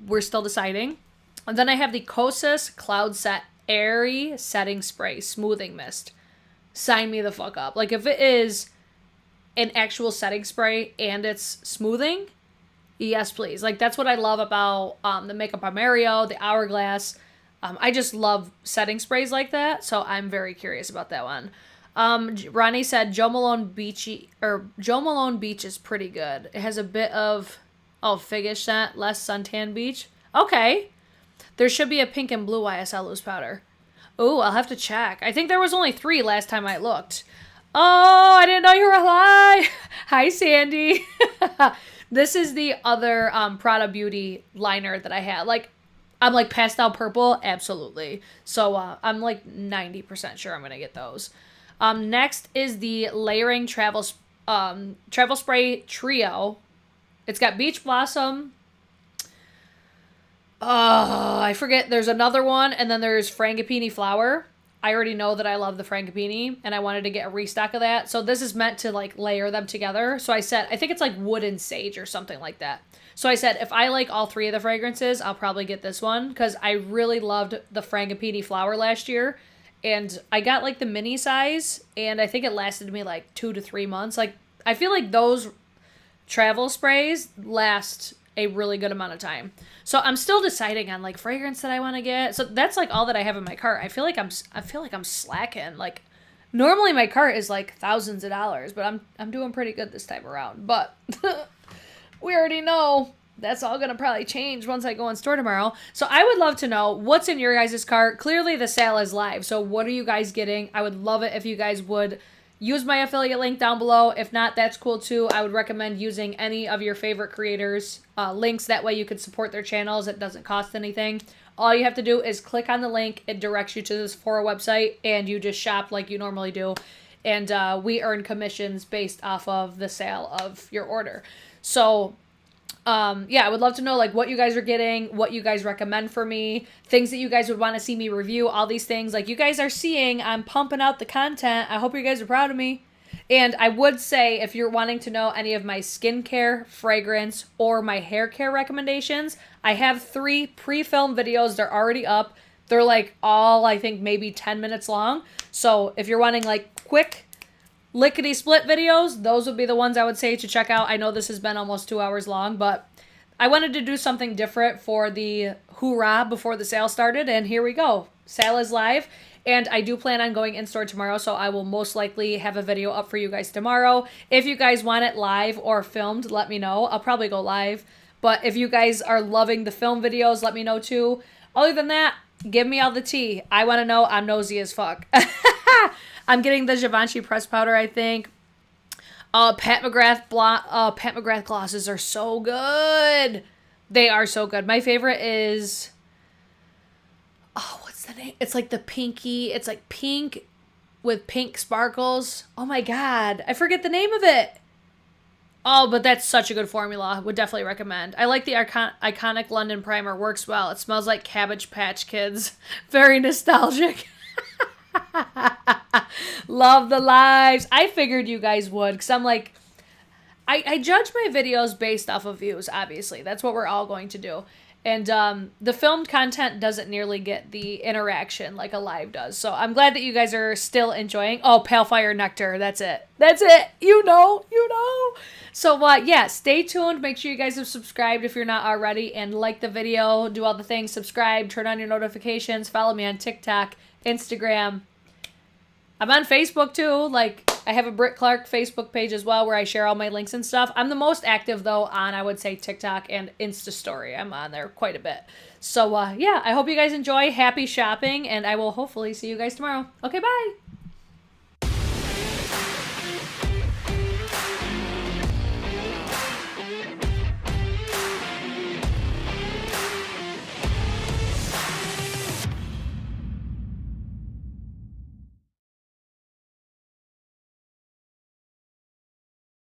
we're still deciding. And then I have the Kosas Cloud Set Airy Setting Spray Smoothing Mist. Sign me the fuck up. Like, if it is an actual setting spray and it's smoothing, yes, please. Like, that's what I love about the Makeup by Mario, the Hourglass. I just love setting sprays like that, so I'm very curious about that one. Ronnie said Jo Malone Beach is pretty good. It has a bit of, figgish scent, less suntan beach. Okay. There should be a pink and blue YSL loose powder. Oh, I'll have to check. I think there was only 3 last time I looked. Oh, I didn't know you were alive. Hi, Sandy. This is the other Prada Beauty liner that I had. Like, I'm like pastel purple, absolutely. So I'm like 90% sure I'm gonna get those. Next is the Layering Travel Spray Trio. It's got Beach Blossom, Oh, I forget. There's another one, and then there's frangipani flower. I already know that I love the frangipani, and I wanted to get a restock of that. So this is meant to, like, layer them together. So I said, I think it's like wood and sage or something like that. So I said, if I like all three of the fragrances, I'll probably get this one, because I really loved the frangipani flower last year. And I got, like, the mini size, and I think it lasted me, like, 2 to 3 months. Like, I feel like those travel sprays last a really good amount of time. So I'm still deciding on, like, fragrance that I want to get. So that's, like, all that I have in my cart. I feel like I'm slacking. Like, normally my cart is, like, thousands of dollars, but I'm doing pretty good this time around. But we already know that's all going to probably change once I go in store tomorrow. So I would love to know what's in your guys' cart. Clearly the sale is live. So what are you guys getting? I would love it if you guys would use my affiliate link down below. If not, that's cool too. I would recommend using any of your favorite creators' links. That way you could support their channels. It doesn't cost anything. All you have to do is click on the link. It directs you to the Sephora website, and you just shop like you normally do. And we earn commissions based off of the sale of your order. So yeah, I would love to know, like, what you guys are getting, what you guys recommend for me, things that you guys would want to see me review, all these things. Like, you guys are seeing, I'm pumping out the content. I hope you guys are proud of me. And I would say, if you're wanting to know any of my skincare, fragrance, or my hair care recommendations, I have 3 pre-filmed videos. They're already up. They're, like, all, I think, maybe 10 minutes long. So if you're wanting, like, quick lickety-split videos, those would be the ones I would say to check out. I know this has been almost 2 hours long, but I wanted to do something different for the hoorah before the sale started, and here we go. Sale is live, and I do plan on going in-store tomorrow, so I will most likely have a video up for you guys tomorrow. If you guys want it live or filmed, let me know. I'll probably go live, but if you guys are loving the film videos, let me know too. Other than that, give me all the tea. I want to know. I'm nosy as fuck. I'm getting the Givenchy press powder, I think. Pat McGrath glosses are so good. They are so good. My favorite is, oh, what's the name? It's like the pinky. It's like pink with pink sparkles. Oh my God. I forget the name of it. Oh, but that's such a good formula. Would definitely recommend. I like the iconic London primer. Works well. It smells like Cabbage Patch Kids. Very nostalgic. Love the lives. I figured you guys would, because I'm like, I judge my videos based off of views, obviously. That's what we're all going to do. And the filmed content doesn't nearly get the interaction like a live does. So I'm glad that you guys are still enjoying. Oh, Pale Fire Nectar. That's it. That's it. You know. So yeah, stay tuned. Make sure you guys have subscribed if you're not already, and like the video, do all the things, subscribe, turn on your notifications, follow me on TikTok, Instagram. I'm on Facebook too. Like, I have a Brit Clark Facebook page as well where I share all my links and stuff. I'm the most active though on, I would say, TikTok and Insta Story. I'm on there quite a bit. So yeah, I hope you guys enjoy. Happy shopping, and I will hopefully see you guys tomorrow. Okay, bye.